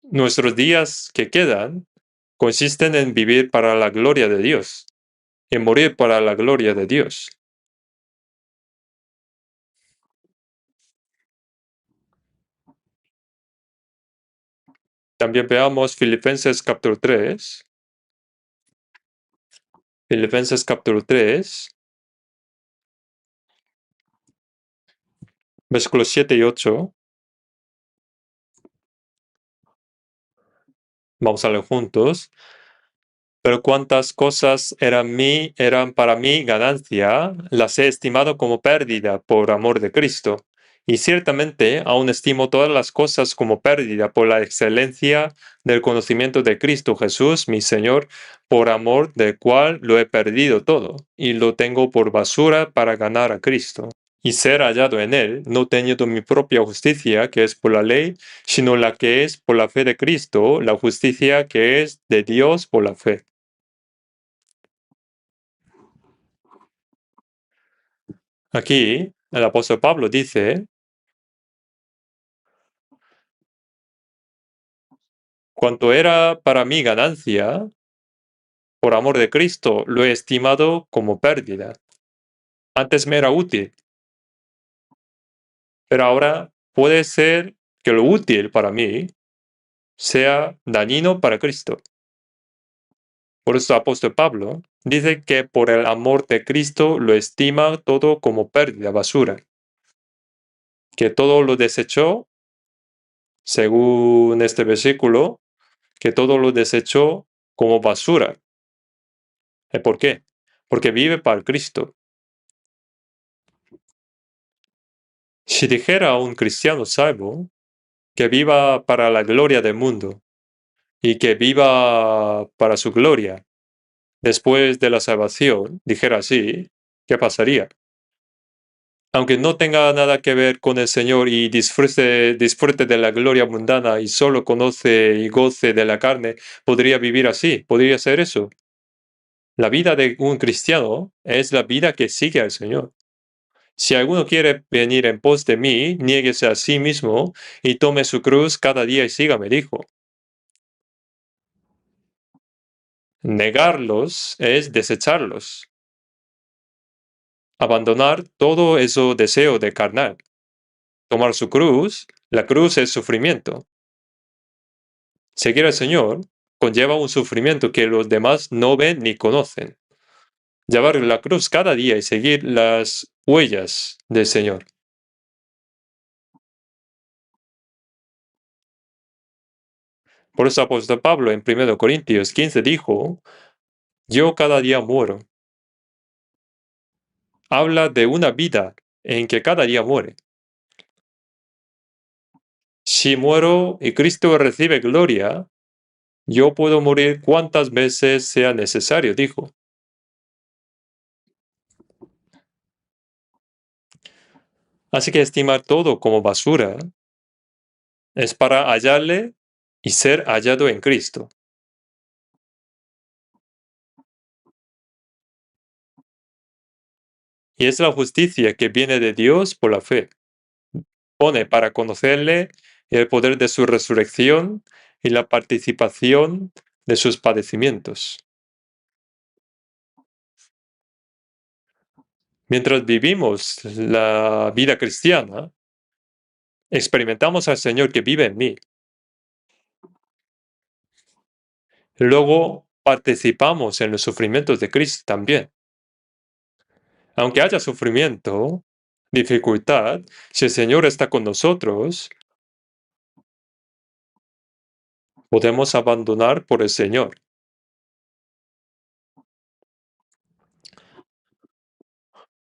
Nuestros días que quedan consisten en vivir para la gloria de Dios, en morir para la gloria de Dios. También veamos Filipenses capítulo 3. Filipenses capítulo 3, versículos 7 y 8. Vamos a leer juntos. Pero cuantas cosas eran para mí ganancia, las he estimado como pérdida por amor de Cristo. Y ciertamente aún estimo todas las cosas como pérdida por la excelencia del conocimiento de Cristo Jesús, mi Señor, por amor del cual lo he perdido todo, y lo tengo por basura para ganar a Cristo y ser hallado en Él, no teniendo mi propia justicia, que es por la ley, sino la que es por la fe de Cristo, la justicia que es de Dios por la fe. Aquí el apóstol Pablo dice, cuanto era para mí ganancia, por amor de Cristo lo he estimado como pérdida. Antes me era útil, pero ahora puede ser que lo útil para mí sea dañino para Cristo. Por eso el apóstol Pablo Dice que por el amor de Cristo lo estima todo como pérdida, basura, que todo lo desechó, según este versículo, que todo lo desechó como basura. ¿Por qué? Porque vive para Cristo. Si dijera a un cristiano salvo que viva para la gloria del mundo y que viva para su gloria después de la salvación, dijera así, ¿qué pasaría? Aunque no tenga nada que ver con el Señor y disfrute de la gloria mundana y solo conoce y goce de la carne, podría vivir así, podría ser eso. La vida de un cristiano es la vida que sigue al Señor. Si alguno quiere venir en pos de mí, niéguese a sí mismo y tome su cruz cada día y sígame, dijo. Negarlos es desecharlos, abandonar todo eso deseo de carnal. Tomar su cruz, la cruz es sufrimiento. Seguir al Señor conlleva un sufrimiento que los demás no ven ni conocen. Llevar la cruz cada día y seguir las huellas del Señor. Por eso apóstol Pablo en 1 Corintios 15 dijo, yo cada día muero. Habla de una vida en que cada día muere. Si muero y Cristo recibe gloria, yo puedo morir cuantas veces sea necesario, dijo. Así que estimar todo como basura es para hallarle y ser hallado en Cristo. Y es la justicia que viene de Dios por la fe. Pone para conocerle el poder de su resurrección y la participación de sus padecimientos. Mientras vivimos la vida cristiana, experimentamos al Señor que vive en mí. Luego participamos en los sufrimientos de Cristo también. Aunque haya sufrimiento, dificultad, si el Señor está con nosotros, podemos abandonar por el Señor.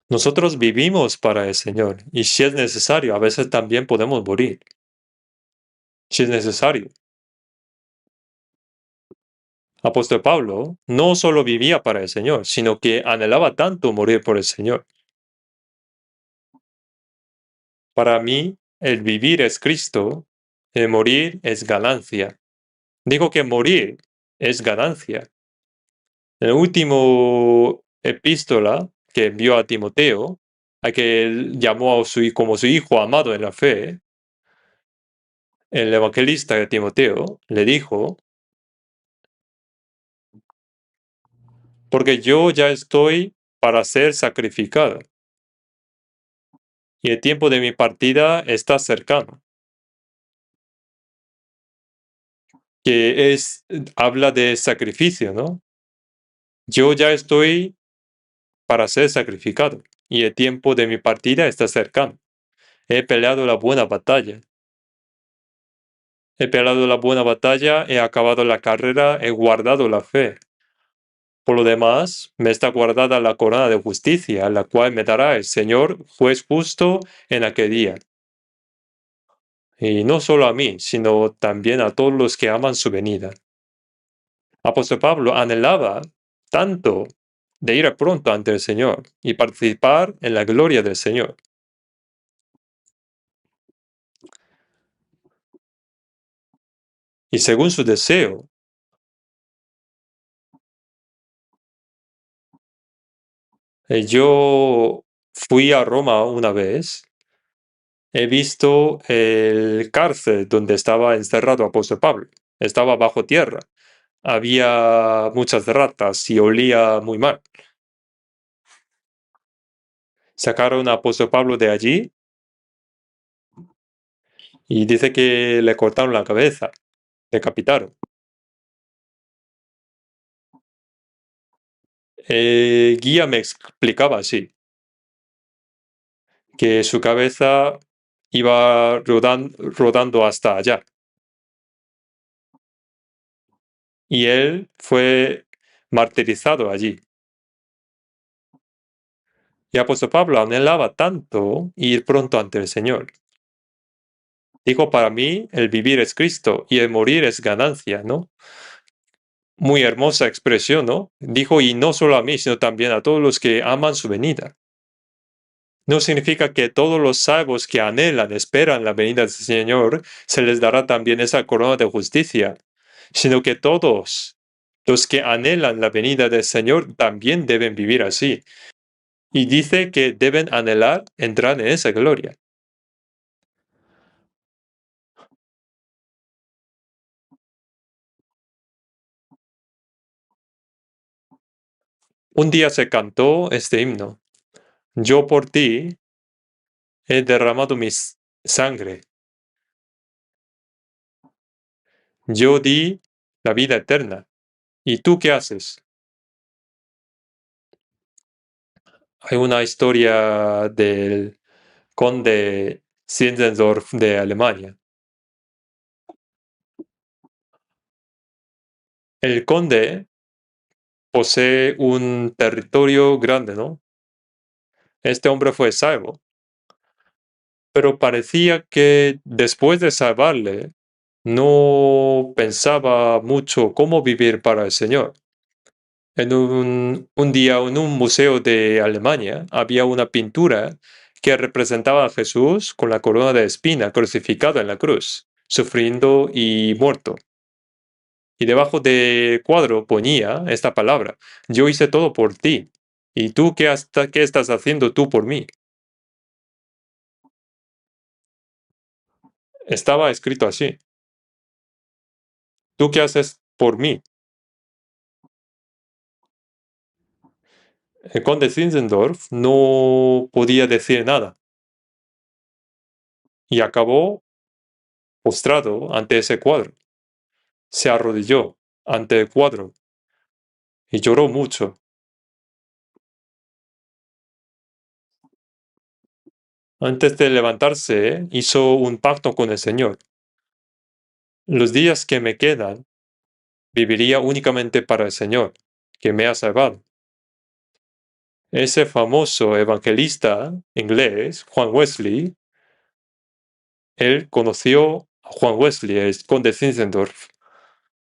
Nosotros vivimos para el Señor y si es necesario, a veces también podemos morir. Si es necesario. Apóstol Pablo no solo vivía para el Señor, sino que anhelaba tanto morir por el Señor. Para mí, el vivir es Cristo, el morir es ganancia. Digo que morir es ganancia. En el último epístola que envió a Timoteo, a que él llamó como su hijo amado en la fe, el evangelista de Timoteo le dijo, porque yo ya estoy para ser sacrificado y el tiempo de mi partida está cercano. Que habla de sacrificio, ¿no? Yo ya estoy para ser sacrificado y el tiempo de mi partida está cercano. He peleado la buena batalla. He peleado la buena batalla, he acabado la carrera, he guardado la fe. Por lo demás, me está guardada la corona de justicia, la cual me dará el Señor, juez justo, en aquel día. Y no solo a mí, sino también a todos los que aman su venida. Apóstol Pablo anhelaba tanto de ir pronto ante el Señor y participar en la gloria del Señor. Y según su deseo, yo fui a Roma una vez, he visto el cárcel donde estaba encerrado apóstol Pablo. Estaba bajo tierra. Había muchas ratas y olía muy mal. Sacaron a apóstol Pablo de allí y dice que le cortaron la cabeza, decapitaron. Guía me explicaba así, que su cabeza iba rodando hasta allá. Y él fue martirizado allí. Y apóstol Pablo anhelaba tanto ir pronto ante el Señor. Dijo, para mí el vivir es Cristo y el morir es ganancia, ¿no? Muy hermosa expresión, ¿no? Dijo, y no solo a mí, sino también a todos los que aman su venida. No significa que todos los salvos que anhelan, esperan la venida del Señor, se les dará también esa corona de justicia, sino que todos los que anhelan la venida del Señor también deben vivir así. Y dice que deben anhelar entrar en esa gloria. Un día se cantó este himno. Yo por ti he derramado mi sangre. Yo di la vida eterna. ¿Y tú qué haces? Hay una historia del conde Zinzendorf de Alemania. El conde posee un territorio grande, ¿no? Este hombre fue salvo, pero parecía que después de salvarle, no pensaba mucho cómo vivir para el Señor. En un día en un museo de Alemania había una pintura que representaba a Jesús con la corona de espina crucificado en la cruz, sufriendo y muerto. Y debajo del cuadro ponía esta palabra, yo hice todo por ti. ¿Y tú qué estás haciendo tú por mí? Estaba escrito así, ¿tú qué haces por mí? El conde Zinzendorf no podía decir nada y acabó postrado ante ese cuadro. Se arrodilló ante el cuadro y lloró mucho. Antes de levantarse, hizo un pacto con el Señor. Los días que me quedan, viviría únicamente para el Señor, que me ha salvado. Ese famoso evangelista inglés, Juan Wesley, él conoció a Juan Wesley, el conde Zinzendorf.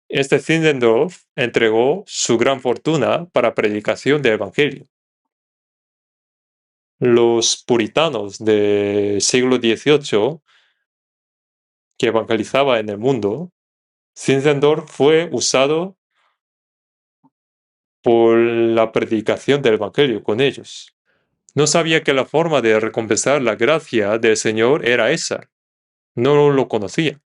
Este Zinzendorf entregó su gran fortuna para predicación del Evangelio. Los puritanos del siglo XVIII que evangelizaba en el mundo, Zinzendorf fue usado por la predicación del Evangelio con ellos. No sabía que la forma de recompensar la gracia del Señor era esa. No lo conocía.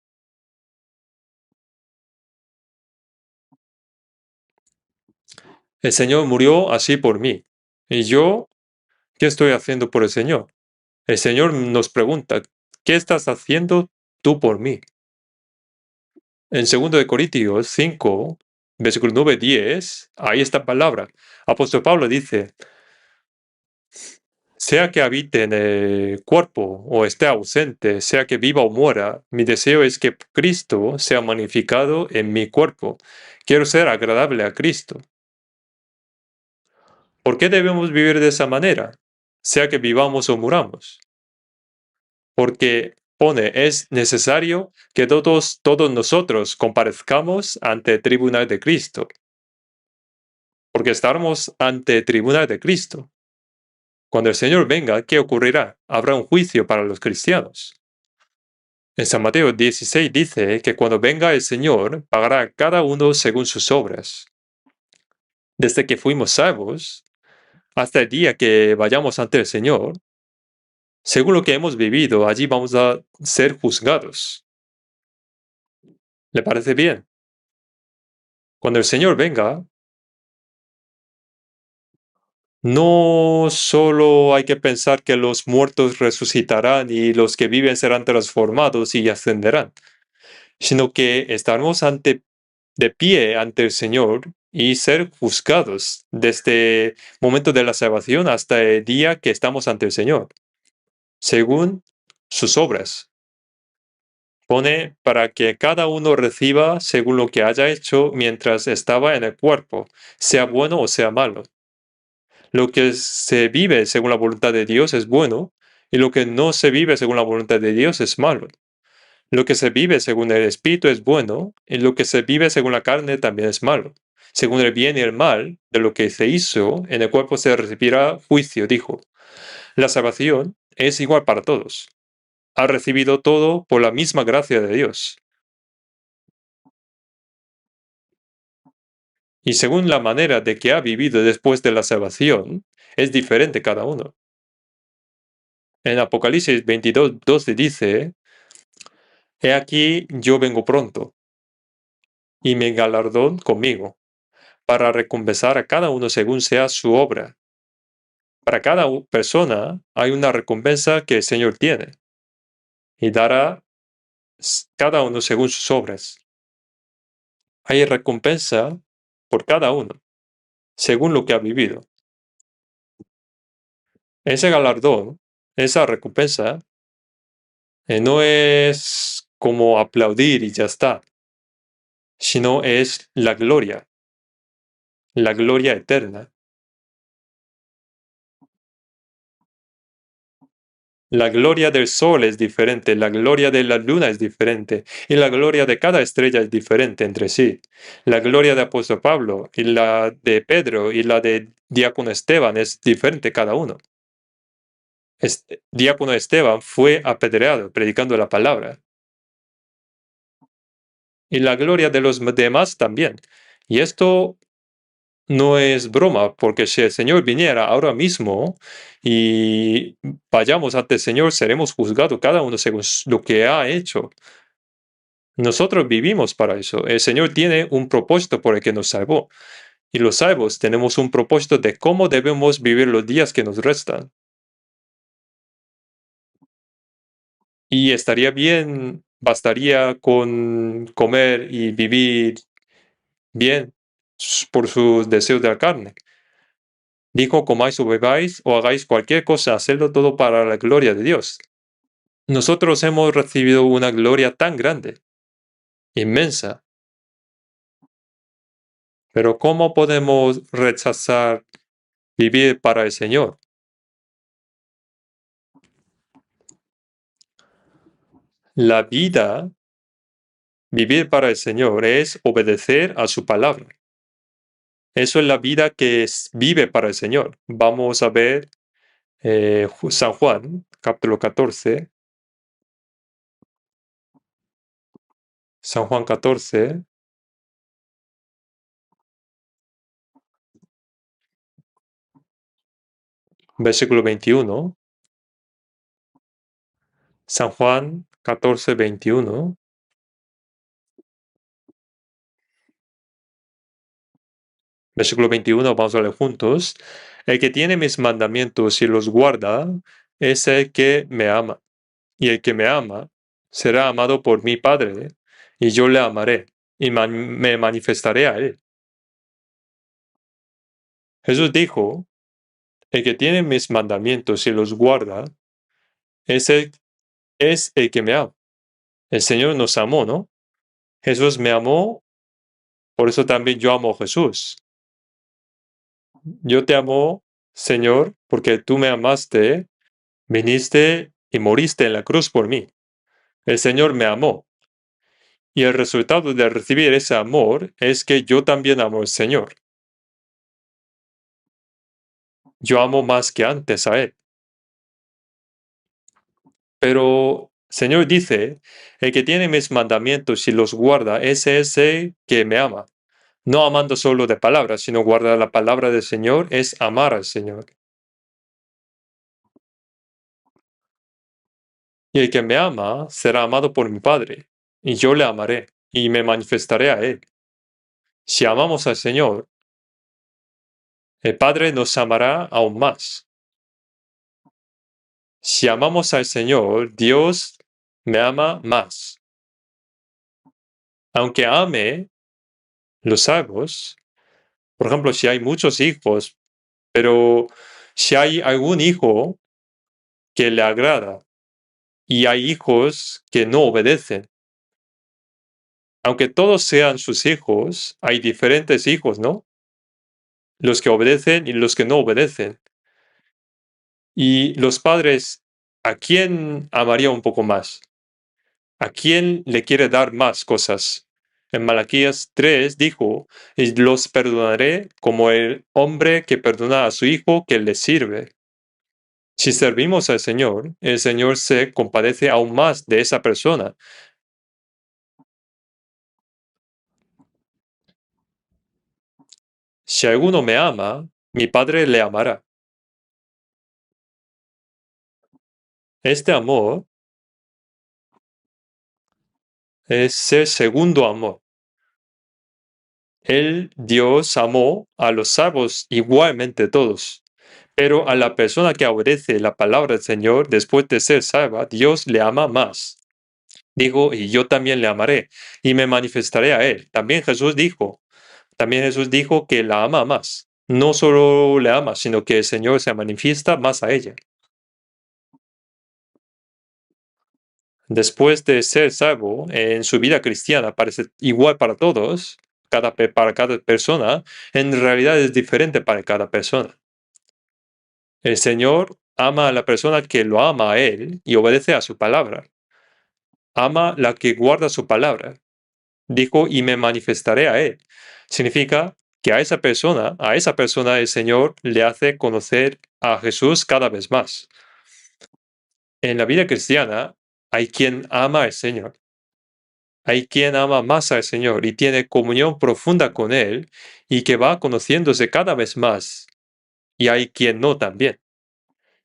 El Señor murió así por mí. ¿Y yo qué estoy haciendo por el Señor? El Señor nos pregunta, ¿qué estás haciendo tú por mí? En 2 de Corintios 5, versículo 9-10, ahí está palabra. Apóstol Pablo dice, sea que habite en el cuerpo o esté ausente, sea que viva o muera, mi deseo es que Cristo sea magnificado en mi cuerpo. Quiero ser agradable a Cristo. ¿Por qué debemos vivir de esa manera? Sea que vivamos o muramos. Porque pone, es necesario que todos nosotros comparezcamos ante el tribunal de Cristo. Porque estamos ante el tribunal de Cristo. Cuando el Señor venga, ¿qué ocurrirá? Habrá un juicio para los cristianos. En San Mateo 16 dice que cuando venga el Señor, pagará a cada uno según sus obras. Desde que fuimos salvos, hasta el día que vayamos ante el Señor, según lo que hemos vivido, allí vamos a ser juzgados. ¿Le parece bien? Cuando el Señor venga, no solo hay que pensar que los muertos resucitarán y los que viven serán transformados y ascenderán, sino que estaremos de pie ante el Señor y ser juzgados desde el momento de la salvación hasta el día que estamos ante el Señor, según sus obras. Pone para que cada uno reciba según lo que haya hecho mientras estaba en el cuerpo, sea bueno o sea malo. Lo que se vive según la voluntad de Dios es bueno, y lo que no se vive según la voluntad de Dios es malo. Lo que se vive según el Espíritu es bueno, y lo que se vive según la carne también es malo. Según el bien y el mal de lo que se hizo, en el cuerpo se recibirá juicio, dijo. La salvación es igual para todos. Ha recibido todo por la misma gracia de Dios. Y según la manera de que ha vivido después de la salvación, es diferente cada uno. En Apocalipsis 22:12 dice, He aquí yo vengo pronto, y mi galardón conmigo, para recompensar a cada uno según sea su obra. Para cada persona hay una recompensa que el Señor tiene, y dará cada uno según sus obras. Hay recompensa por cada uno, según lo que ha vivido. Ese galardón, esa recompensa, no es como aplaudir y ya está, sino es la gloria eterna. La gloria del sol es diferente, la gloria de la luna es diferente, y la gloria de cada estrella es diferente entre sí. La gloria de apóstol Pablo y la de Pedro y la de diácono Esteban es diferente cada uno. Diácono Esteban fue apedreado predicando la palabra. Y la gloria de los demás también. Y esto no es broma, porque si el Señor viniera ahora mismo y vayamos ante el Señor, seremos juzgados cada uno según lo que ha hecho. Nosotros vivimos para eso. El Señor tiene un propósito por el que nos salvó. Y los salvos tenemos un propósito de cómo debemos vivir los días que nos restan. Y estaría bien, bastaría con comer y vivir bien por sus deseos de la carne. Dijo, comáis o bebáis o hagáis cualquier cosa, hacedlo todo para la gloria de Dios. Nosotros hemos recibido una gloria tan grande, inmensa, pero ¿cómo podemos rechazar vivir para el Señor? La vida, vivir para el Señor, es obedecer a su palabra. Eso es la vida que vive para el Señor. Vamos a ver San Juan, capítulo 14. San Juan 14, versículo 21. San Juan 14, 21. Versículo 21, vamos a leer juntos. El que tiene mis mandamientos y los guarda es el que me ama. Y el que me ama será amado por mi Padre, y yo le amaré y me manifestaré a él. Jesús dijo, el que tiene mis mandamientos y los guarda es el que me ama. El Señor nos amó, ¿no? Jesús me amó, por eso también yo amo a Jesús. Yo te amo, Señor, porque tú me amaste, viniste y moriste en la cruz por mí. El Señor me amó. Y el resultado de recibir ese amor es que yo también amo al Señor. Yo amo más que antes a Él. Pero Señor dice, el que tiene mis mandamientos y los guarda, ese es el que me ama. No amando solo de palabras, sino guardar la palabra del Señor es amar al Señor. Y el que me ama será amado por mi Padre, y yo le amaré, y me manifestaré a Él. Si amamos al Señor, el Padre nos amará aún más. Si amamos al Señor, Dios me ama más. Aunque ame los salvos, Por ejemplo, si hay muchos hijos, pero si hay algún hijo que le agrada y hay hijos que no obedecen, aunque todos sean sus hijos, hay diferentes hijos, ¿no? Los que obedecen y los que no obedecen. Y los padres, ¿a quién amaría un poco más? ¿A quién le quiere dar más cosas? En Malaquías 3 dijo, y los perdonaré como el hombre que perdona a su hijo que le sirve. Si servimos al Señor, el Señor se compadece aún más de esa persona. Si alguno me ama, mi Padre le amará. Este amor es el segundo amor. Dios amó a los salvos igualmente todos. Pero a la persona que obedece la palabra del Señor después de ser salva, Dios le ama más. Dijo, y yo también le amaré y me manifestaré a él. También Jesús dijo que la ama más. No solo le ama, sino que el Señor se manifiesta más a ella. Después de ser salvo en su vida cristiana, parece igual para todos, para cada persona, en realidad es diferente para cada persona. El Señor ama a la persona que lo ama a Él y obedece a su palabra. Ama la que guarda su palabra. Dijo, y me manifestaré a Él. Significa que a esa persona el Señor le hace conocer a Jesús cada vez más. En la vida cristiana hay quien ama al Señor. Hay quien ama más al Señor y tiene comunión profunda con Él y que va conociéndose cada vez más. Y hay quien no también.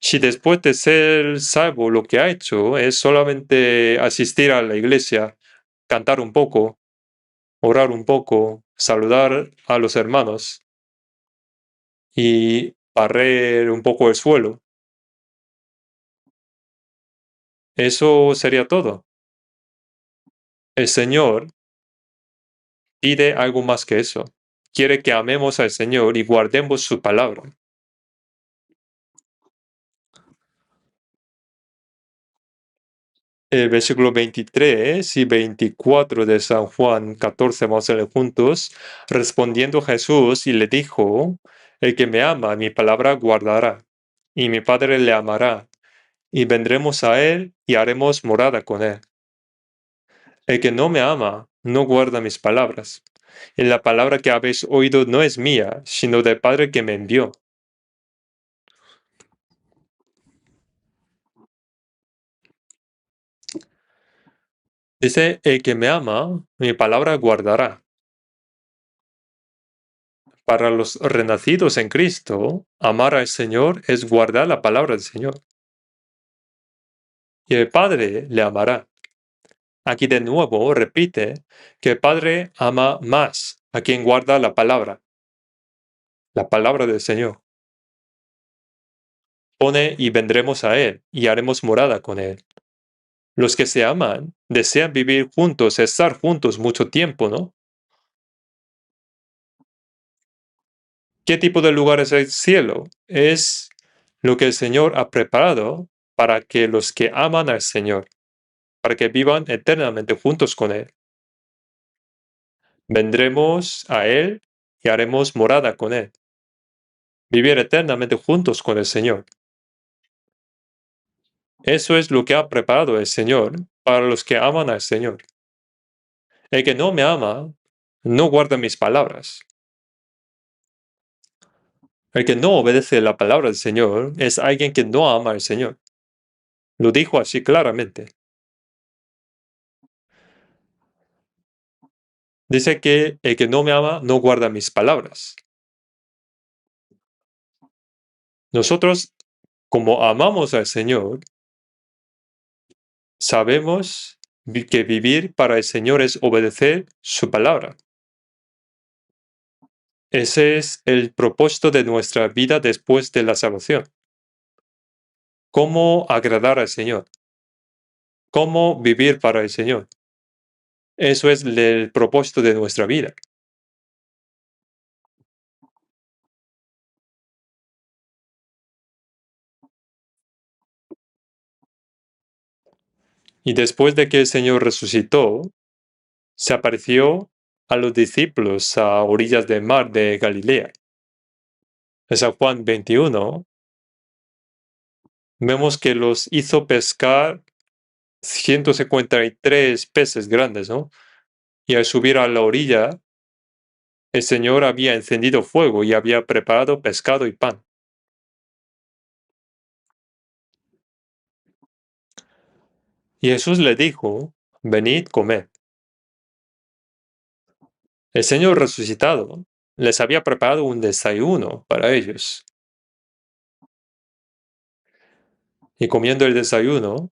Si después de ser salvo lo que ha hecho es solamente asistir a la iglesia, cantar un poco, orar un poco, saludar a los hermanos y barrer un poco el suelo, eso sería todo. El Señor pide algo más que eso. Quiere que amemos al Señor y guardemos su palabra. El versículo 23 y 24 de San Juan 14, vamos a leer juntos. Respondiendo Jesús y le dijo, el que me ama, mi palabra guardará, y mi Padre le amará, y vendremos a él y haremos morada con él. El que no me ama, no guarda mis palabras, y la palabra que habéis oído no es mía, sino del Padre que me envió. Dice, el que me ama, mi palabra guardará. Para los renacidos en Cristo, amar al Señor es guardar la palabra del Señor. Y el Padre le amará. Aquí de nuevo repite que el Padre ama más a quien guarda la palabra del Señor. Pone y vendremos a Él y haremos morada con Él. Los que se aman desean vivir juntos, estar juntos mucho tiempo, ¿no? ¿Qué tipo de lugar es el cielo? Es lo que el Señor ha preparado para que los que aman al Señor, para que vivan eternamente juntos con Él. Vendremos a Él y haremos morada con Él. Vivir eternamente juntos con el Señor. Eso es lo que ha preparado el Señor para los que aman al Señor. El que no me ama, no guarda mis palabras. El que no obedece la palabra del Señor es alguien que no ama al Señor. Lo dijo así claramente. Dice que el que no me ama no guarda mis palabras. Nosotros, como amamos al Señor, sabemos que vivir para el Señor es obedecer su palabra. Ese es el propósito de nuestra vida después de la salvación. ¿Cómo agradar al Señor? ¿Cómo vivir para el Señor? Eso es el propósito de nuestra vida. Y después de que el Señor resucitó, se apareció a los discípulos a orillas del mar de Galilea. En San Juan 21 vemos que los hizo pescar 153 peces grandes, ¿no? Y al subir a la orilla, el Señor había encendido fuego y había preparado pescado y pan. Y Jesús le dijo, venid, comed. El Señor resucitado les había preparado un desayuno para ellos. Y comiendo el desayuno,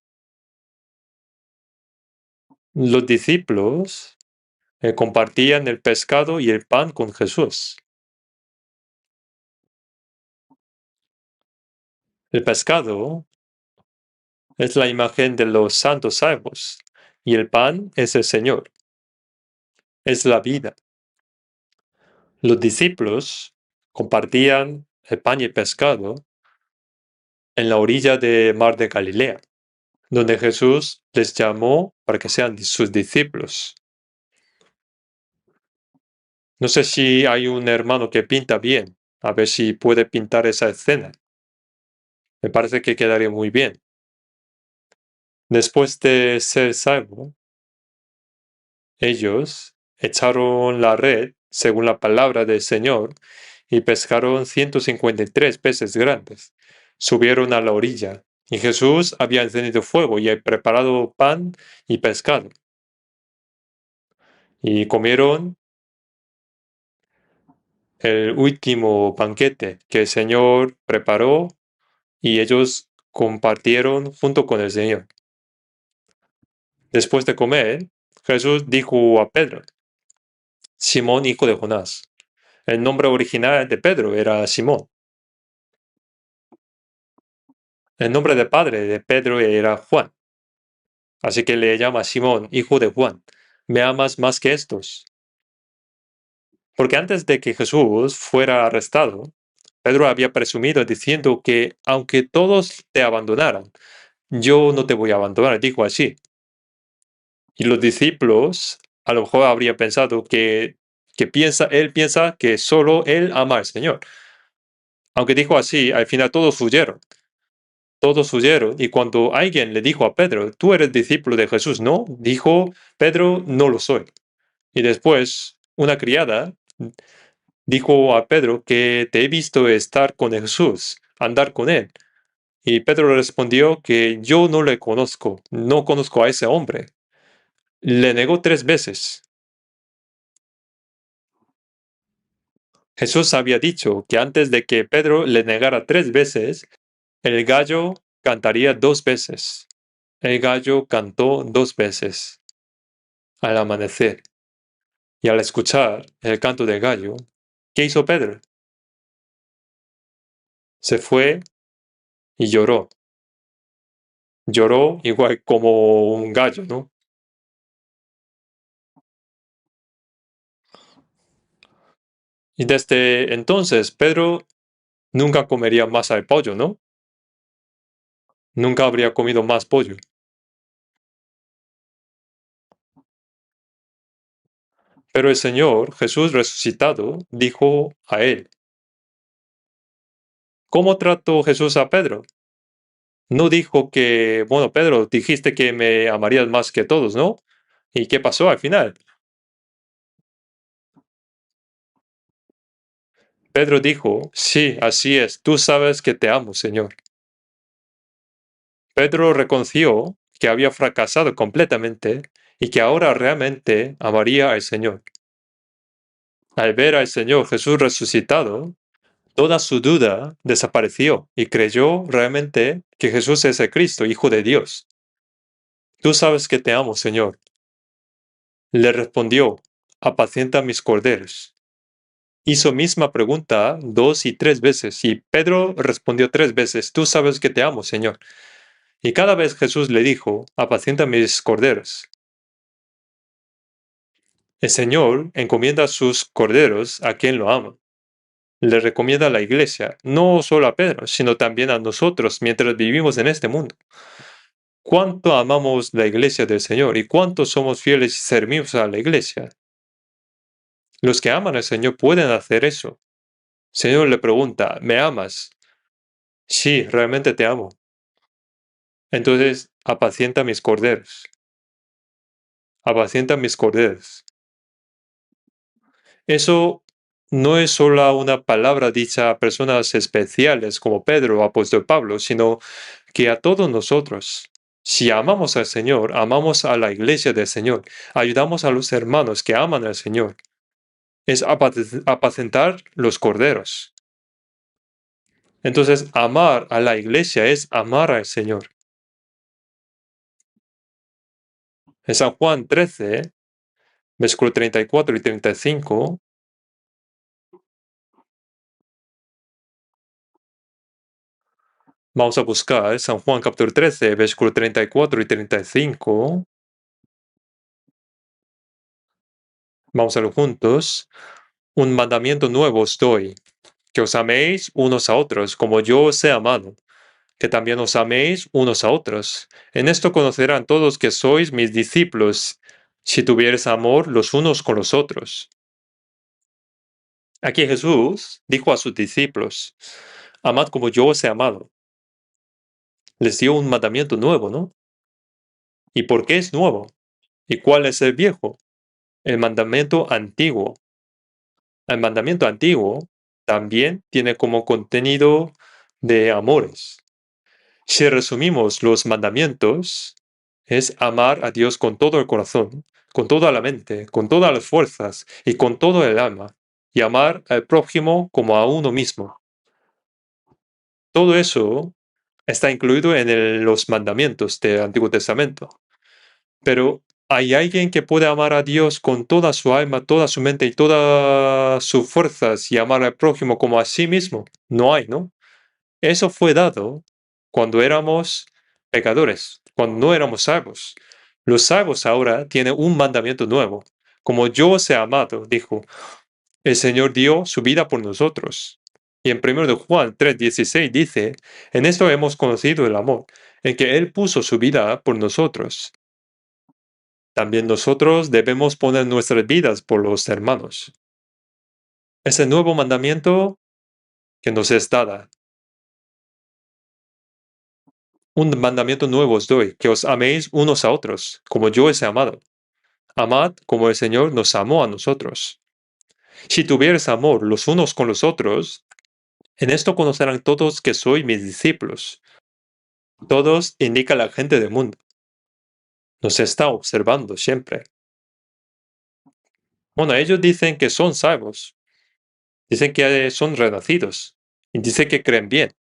los discípulos compartían el pescado y el pan con Jesús. El pescado es la imagen de los santos salvos y el pan es el Señor, es la vida. Los discípulos compartían el pan y el pescado en la orilla del mar de Galilea, donde Jesús les llamó para que sean sus discípulos. No sé si hay un hermano que pinta bien, a ver si puede pintar esa escena. Me parece que quedaría muy bien. Después de ser salvo, ellos echaron la red según la palabra del Señor y pescaron 153 peces grandes. Subieron a la orilla y Jesús había encendido fuego y preparado pan y pescado. Y comieron el último banquete que el Señor preparó y ellos compartieron junto con el Señor. Después de comer, Jesús dijo a Pedro, Simón, hijo de Jonás. El nombre original de Pedro era Simón. El nombre de padre de Pedro era Juan. Así que le llama Simón, hijo de Juan. ¿Me amas más que estos? Porque antes de que Jesús fuera arrestado, Pedro había presumido diciendo que aunque todos te abandonaran, yo no te voy a abandonar, dijo así. Y los discípulos a lo mejor habrían pensado que él piensa que solo él ama al Señor. Aunque dijo así, al final todos huyeron. Todos huyeron y cuando alguien le dijo a Pedro, tú eres discípulo de Jesús, ¿no? Dijo, Pedro, no lo soy. Y después una criada dijo a Pedro que te he visto estar con Jesús, andar con él. Y Pedro respondió que yo no le conozco, no conozco a ese hombre. Le negó 3 veces. Jesús había dicho que antes de que Pedro le negara 3 veces, el gallo cantaría 2 veces. El gallo cantó 2 veces al amanecer. Y al escuchar el canto del gallo, ¿qué hizo Pedro? Se fue y lloró. Lloró igual como un gallo, ¿no? Y desde entonces Pedro nunca comería más al pollo, ¿no? Nunca habría comido más pollo. Pero el Señor, Jesús resucitado, dijo a él, ¿cómo trató Jesús a Pedro? No dijo que, bueno, Pedro, dijiste que me amarías más que todos, ¿no? ¿Y qué pasó al final? Pedro dijo, sí, así es, tú sabes que te amo, Señor. Pedro reconoció que había fracasado completamente y que ahora realmente amaría al Señor. Al ver al Señor Jesús resucitado, toda su duda desapareció y creyó realmente que Jesús es el Cristo, Hijo de Dios. Tú sabes que te amo, Señor. Le respondió, apacienta mis corderos. Hizo misma pregunta 2 y 3 veces y Pedro respondió 3 veces, tú sabes que te amo, Señor. Y cada vez Jesús le dijo, apacienta mis corderos. El Señor encomienda sus corderos a quien lo ama. Le recomienda a la iglesia, no solo a Pedro, sino también a nosotros mientras vivimos en este mundo. cuánto amamos la iglesia del Señor y cuánto somos fieles y servimos a la iglesia. Los que aman al Señor pueden hacer eso. El Señor le pregunta, ¿me amas? Sí, realmente te amo. Entonces, apacienta mis corderos. Apacienta mis corderos. Eso no es solo una palabra dicha a personas especiales como Pedro o apóstol Pablo, sino que a todos nosotros. Si amamos al Señor, amamos a la iglesia del Señor, ayudamos a los hermanos que aman al Señor. Es apacentar los corderos. Entonces, amar a la iglesia es amar al Señor. En San Juan 13, versículo 34 y 35, vamos a buscar San Juan capítulo 13, versículo 34 y 35. Vamos a verlo juntos. Un mandamiento nuevo os doy, que os améis unos a otros, como yo os he amado, que también os améis unos a otros. En esto conocerán todos que sois mis discípulos, si tuviereis amor los unos con los otros. Aquí Jesús dijo a sus discípulos, amad como yo os he amado. Les dio un mandamiento nuevo, ¿no? ¿Y por qué es nuevo? ¿Y cuál es el viejo? El mandamiento antiguo. El mandamiento antiguo también tiene como contenido de amores. Si resumimos los mandamientos, es amar a Dios con todo el corazón, con toda la mente, con todas las fuerzas y con todo el alma, y amar al prójimo como a uno mismo. Todo eso está incluido en los mandamientos del Antiguo Testamento. Pero ¿hay alguien que puede amar a Dios con toda su alma, toda su mente y todas sus fuerzas y amar al prójimo como a sí mismo? No hay, ¿no? Eso fue dado cuando éramos pecadores, cuando no éramos salvos. Los salvos ahora tienen un mandamiento nuevo. Como yo os he amado, dijo, el Señor dio su vida por nosotros. Y en 1 de Juan 3:16 dice, en esto hemos conocido el amor, en que Él puso su vida por nosotros. También nosotros debemos poner nuestras vidas por los hermanos. Ese nuevo mandamiento que nos es dada. Un mandamiento nuevo os doy, que os améis unos a otros, como yo os he amado. Amad como el Señor nos amó a nosotros. Si tuvieres amor los unos con los otros, en esto conocerán todos que sois mis discípulos. Todos indica la gente del mundo. Nos está observando siempre. Bueno, ellos dicen que son salvos. Dicen que son renacidos. Y dicen que creen bien.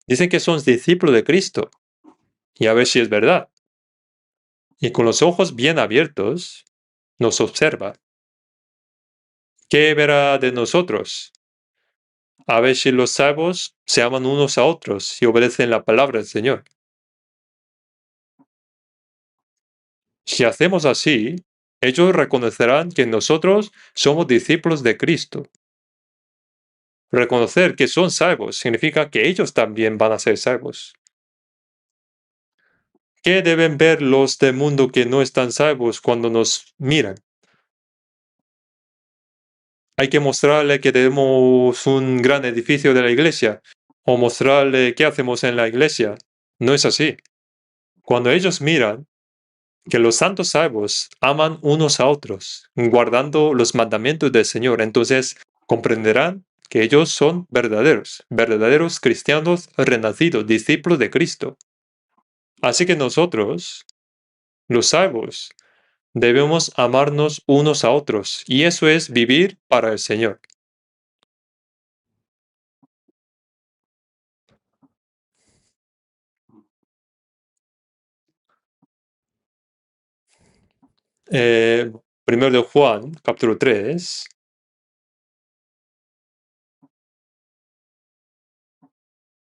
Dicen que son discípulos de Cristo. Y a ver si es verdad. Y con los ojos bien abiertos, nos observa. ¿Qué verá de nosotros? A ver si los salvos se aman unos a otros y obedecen la palabra del Señor. Si hacemos así, ellos reconocerán que nosotros somos discípulos de Cristo. Reconocer que son salvos significa que ellos también van a ser salvos. ¿Qué deben ver los del mundo que no están salvos cuando nos miran? Hay que mostrarle que tenemos un gran edificio de la iglesia o mostrarle qué hacemos en la iglesia. No es así. Cuando ellos miran que los santos salvos aman unos a otros, guardando los mandamientos del Señor, entonces comprenderán que ellos son verdaderos cristianos renacidos, discípulos de Cristo. Así que nosotros, los salvos, debemos amarnos unos a otros, y eso es vivir para el Señor. Eh, Primero de Juan, capítulo 3.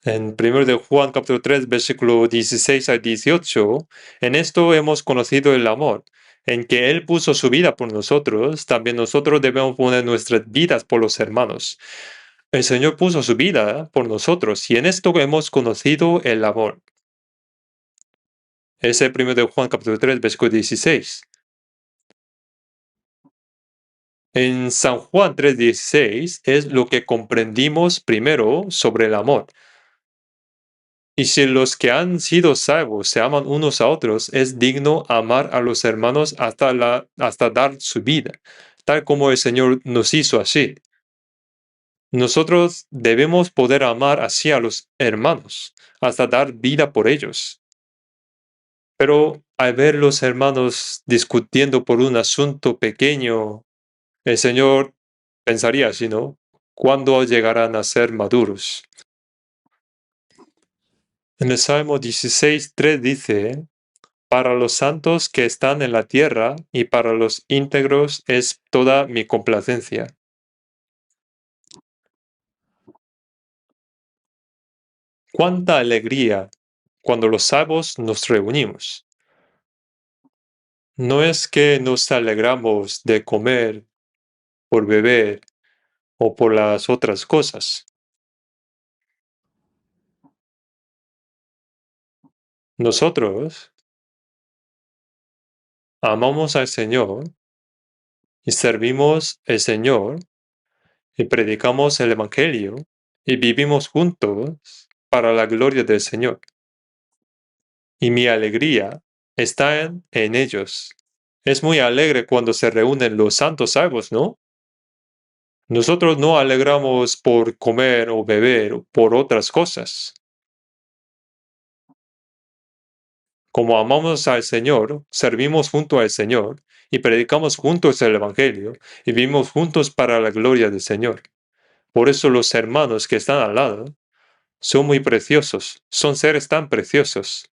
En 1 de Juan capítulo 3, versículo 16 al 18, en esto hemos conocido el amor, en que Él puso su vida por nosotros, también nosotros debemos poner nuestras vidas por los hermanos. El Señor puso su vida por nosotros y en esto hemos conocido el amor. Es el 1 de Juan capítulo 3, versículo 16. En San Juan 3:16 es lo que comprendimos primero sobre el amor. Y si los que han sido salvos se aman unos a otros, es digno amar a los hermanos hasta dar su vida, tal como el Señor nos hizo así. Nosotros debemos poder amar así a los hermanos, hasta dar vida por ellos. Pero al ver los hermanos discutiendo por un asunto pequeño, el Señor pensaría así, ¿no? ¿Cuándo llegarán a ser maduros? En el Salmo 16:3 dice: para los santos que están en la tierra y para los íntegros es toda mi complacencia. Cuánta alegría cuando los salvos nos reunimos. No es que nos alegramos de comer, por beber o por las otras cosas. Nosotros amamos al Señor y servimos al Señor y predicamos el Evangelio y vivimos juntos para la gloria del Señor. Y mi alegría está en ellos. Es muy alegre cuando se reúnen los santos salvos, ¿no? Nosotros no alegramos por comer o beber o por otras cosas. Como amamos al Señor, servimos junto al Señor y predicamos juntos el Evangelio y vivimos juntos para la gloria del Señor. Por eso los hermanos que están al lado son muy preciosos, son seres tan preciosos.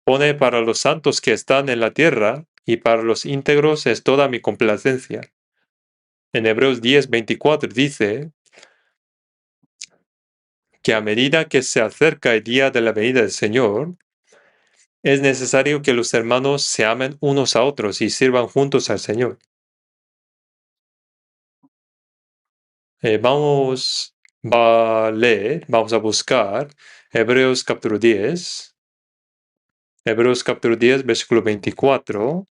Pone para los santos que están en la tierra y para los íntegros es toda mi complacencia. En Hebreos 10:24 dice que a medida que se acerca el día de la venida del Señor, es necesario que los hermanos se amen unos a otros y sirvan juntos al Señor. Vamos a buscar Hebreos capítulo 10, Hebreos capítulo 10, versículo 24.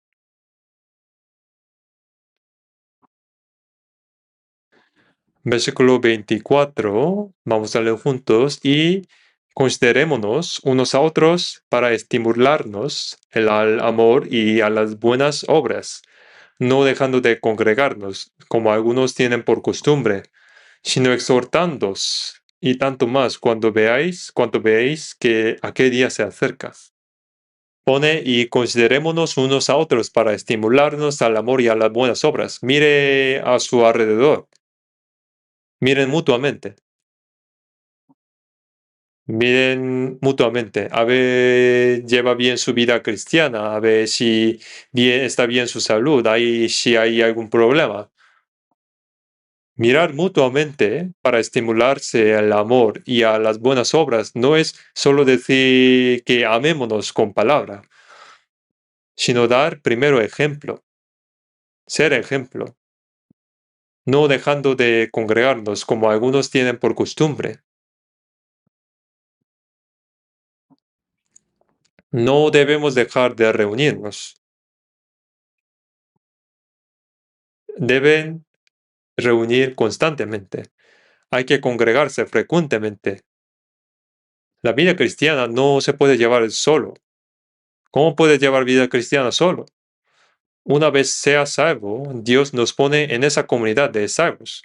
Versículo 24, vamos a leer juntos y considerémonos unos a otros para estimularnos al amor y a las buenas obras, no dejando de congregarnos, como algunos tienen por costumbre, sino exhortándoos, y tanto más cuando veáis que aquel día se acerca. Pone y considerémonos unos a otros para estimularnos al amor y a las buenas obras. Mire a su alrededor. Miren mutuamente. Miren mutuamente, a ver, lleva bien su vida cristiana, a ver si está bien su salud, ahí si hay algún problema. Mirar mutuamente para estimularse al amor y a las buenas obras no es solo decir que amémonos con palabra, sino dar primero ejemplo, ser ejemplo, no dejando de congregarnos como algunos tienen por costumbre. No debemos dejar de reunirnos. Deben reunir constantemente. Hay que congregarse frecuentemente. La vida cristiana no se puede llevar solo. ¿Cómo puedes llevar vida cristiana solo? Una vez seas salvo, Dios nos pone en esa comunidad de salvos.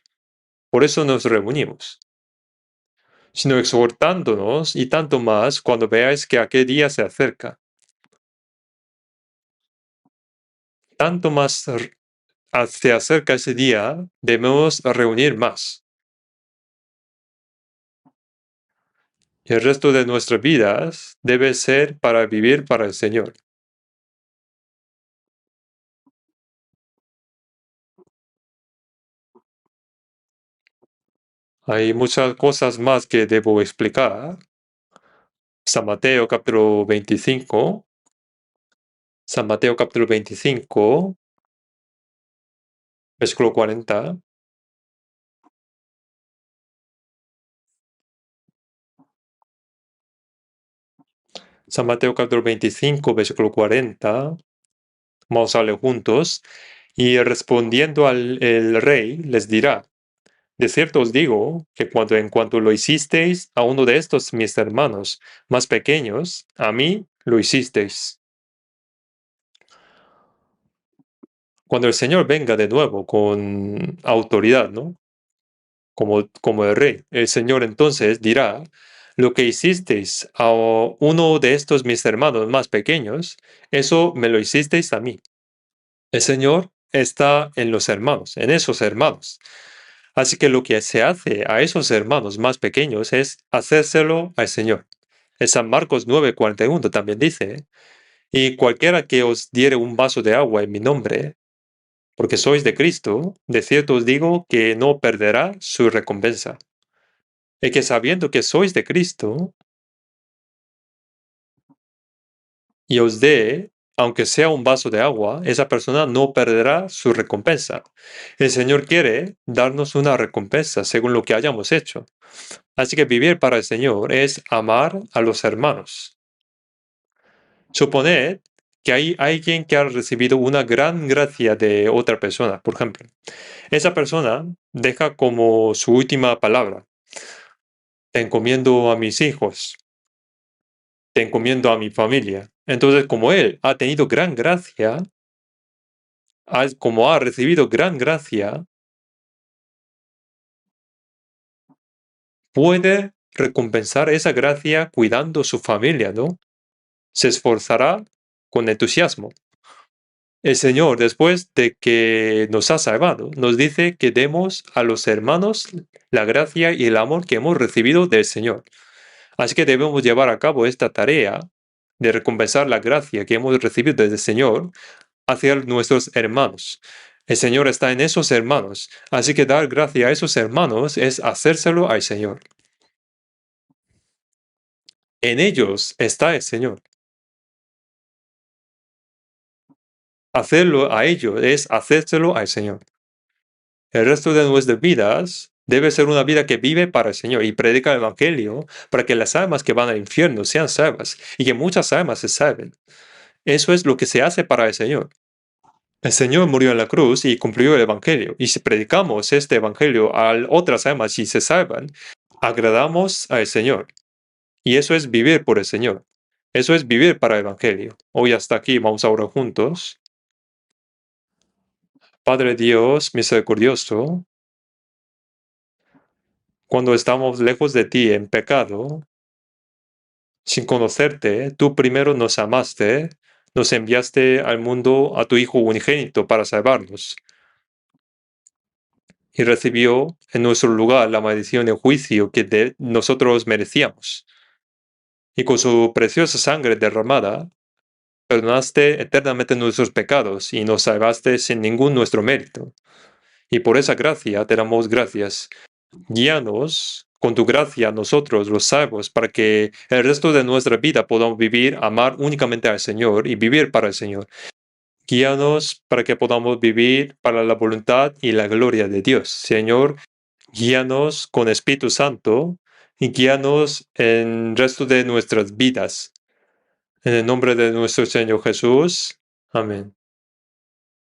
Por eso nos reunimos. Sino exhortándonos y tanto más cuando veáis que aquel día se acerca. Tanto más se acerca ese día, debemos reunir más. Y el resto de nuestras vidas debe ser para vivir para el Señor. Hay muchas cosas más que debo explicar. San Mateo capítulo 25. San Mateo capítulo 25, versículo 40. San Mateo capítulo 25, versículo 40. Vamos a leer juntos. Y respondiendo al el rey, les dirá: de cierto os digo que en cuanto lo hicisteis a uno de estos mis hermanos más pequeños, a mí lo hicisteis. Cuando el Señor venga de nuevo con autoridad, ¿no? Como el rey, el Señor entonces dirá: lo que hicisteis a uno de estos mis hermanos más pequeños, eso me lo hicisteis a mí. El Señor está en los hermanos, en esos hermanos. Así que lo que se hace a esos hermanos más pequeños es hacérselo al Señor. En San Marcos 9:41 también dice: y cualquiera que os diere un vaso de agua en mi nombre, porque sois de Cristo, de cierto os digo que no perderá su recompensa. Y que sabiendo que sois de Cristo, y os dé, aunque sea un vaso de agua, esa persona no perderá su recompensa. El Señor quiere darnos una recompensa según lo que hayamos hecho. Así que vivir para el Señor es amar a los hermanos. Suponed que hay alguien que ha recibido una gran gracia de otra persona, por ejemplo. Esa persona deja como su última palabra: te encomiendo a mis hijos, te encomiendo a mi familia. Entonces, como él ha tenido gran gracia, como ha recibido gran gracia, puede recompensar esa gracia cuidando su familia, ¿no? Se esforzará con entusiasmo. El Señor, después de que nos ha salvado, nos dice que demos a los hermanos la gracia y el amor que hemos recibido del Señor. Así que debemos llevar a cabo esta tarea de recompensar la gracia que hemos recibido del Señor hacia nuestros hermanos. El Señor está en esos hermanos, así que dar gracia a esos hermanos es hacérselo al Señor. En ellos está el Señor. Hacerlo a ellos es hacérselo al Señor. El resto de nuestras vidas debe ser una vida que vive para el Señor y predica el Evangelio para que las almas que van al infierno sean salvas y que muchas almas se salven. Eso es lo que se hace para el Señor. El Señor murió en la cruz y cumplió el Evangelio. Y si predicamos este Evangelio a otras almas y se salvan, agradamos al Señor. Y eso es vivir por el Señor. Eso es vivir para el Evangelio. Hoy hasta aquí, vamos a orar juntos. Padre Dios misericordioso, cuando estamos lejos de ti en pecado, sin conocerte, tú primero nos amaste, nos enviaste al mundo a tu Hijo unigénito para salvarnos, y recibió en nuestro lugar la maldición y el juicio que nosotros merecíamos. Y con su preciosa sangre derramada, perdonaste eternamente nuestros pecados y nos salvaste sin ningún nuestro mérito. Y por esa gracia te damos gracias. Guíanos con tu gracia a nosotros, los salvos, para que el resto de nuestra vida podamos vivir, amar únicamente al Señor y vivir para el Señor. Guíanos para que podamos vivir para la voluntad y la gloria de Dios. Señor, guíanos con Espíritu Santo y guíanos en el resto de nuestras vidas. En el nombre de nuestro Señor Jesús. Amén.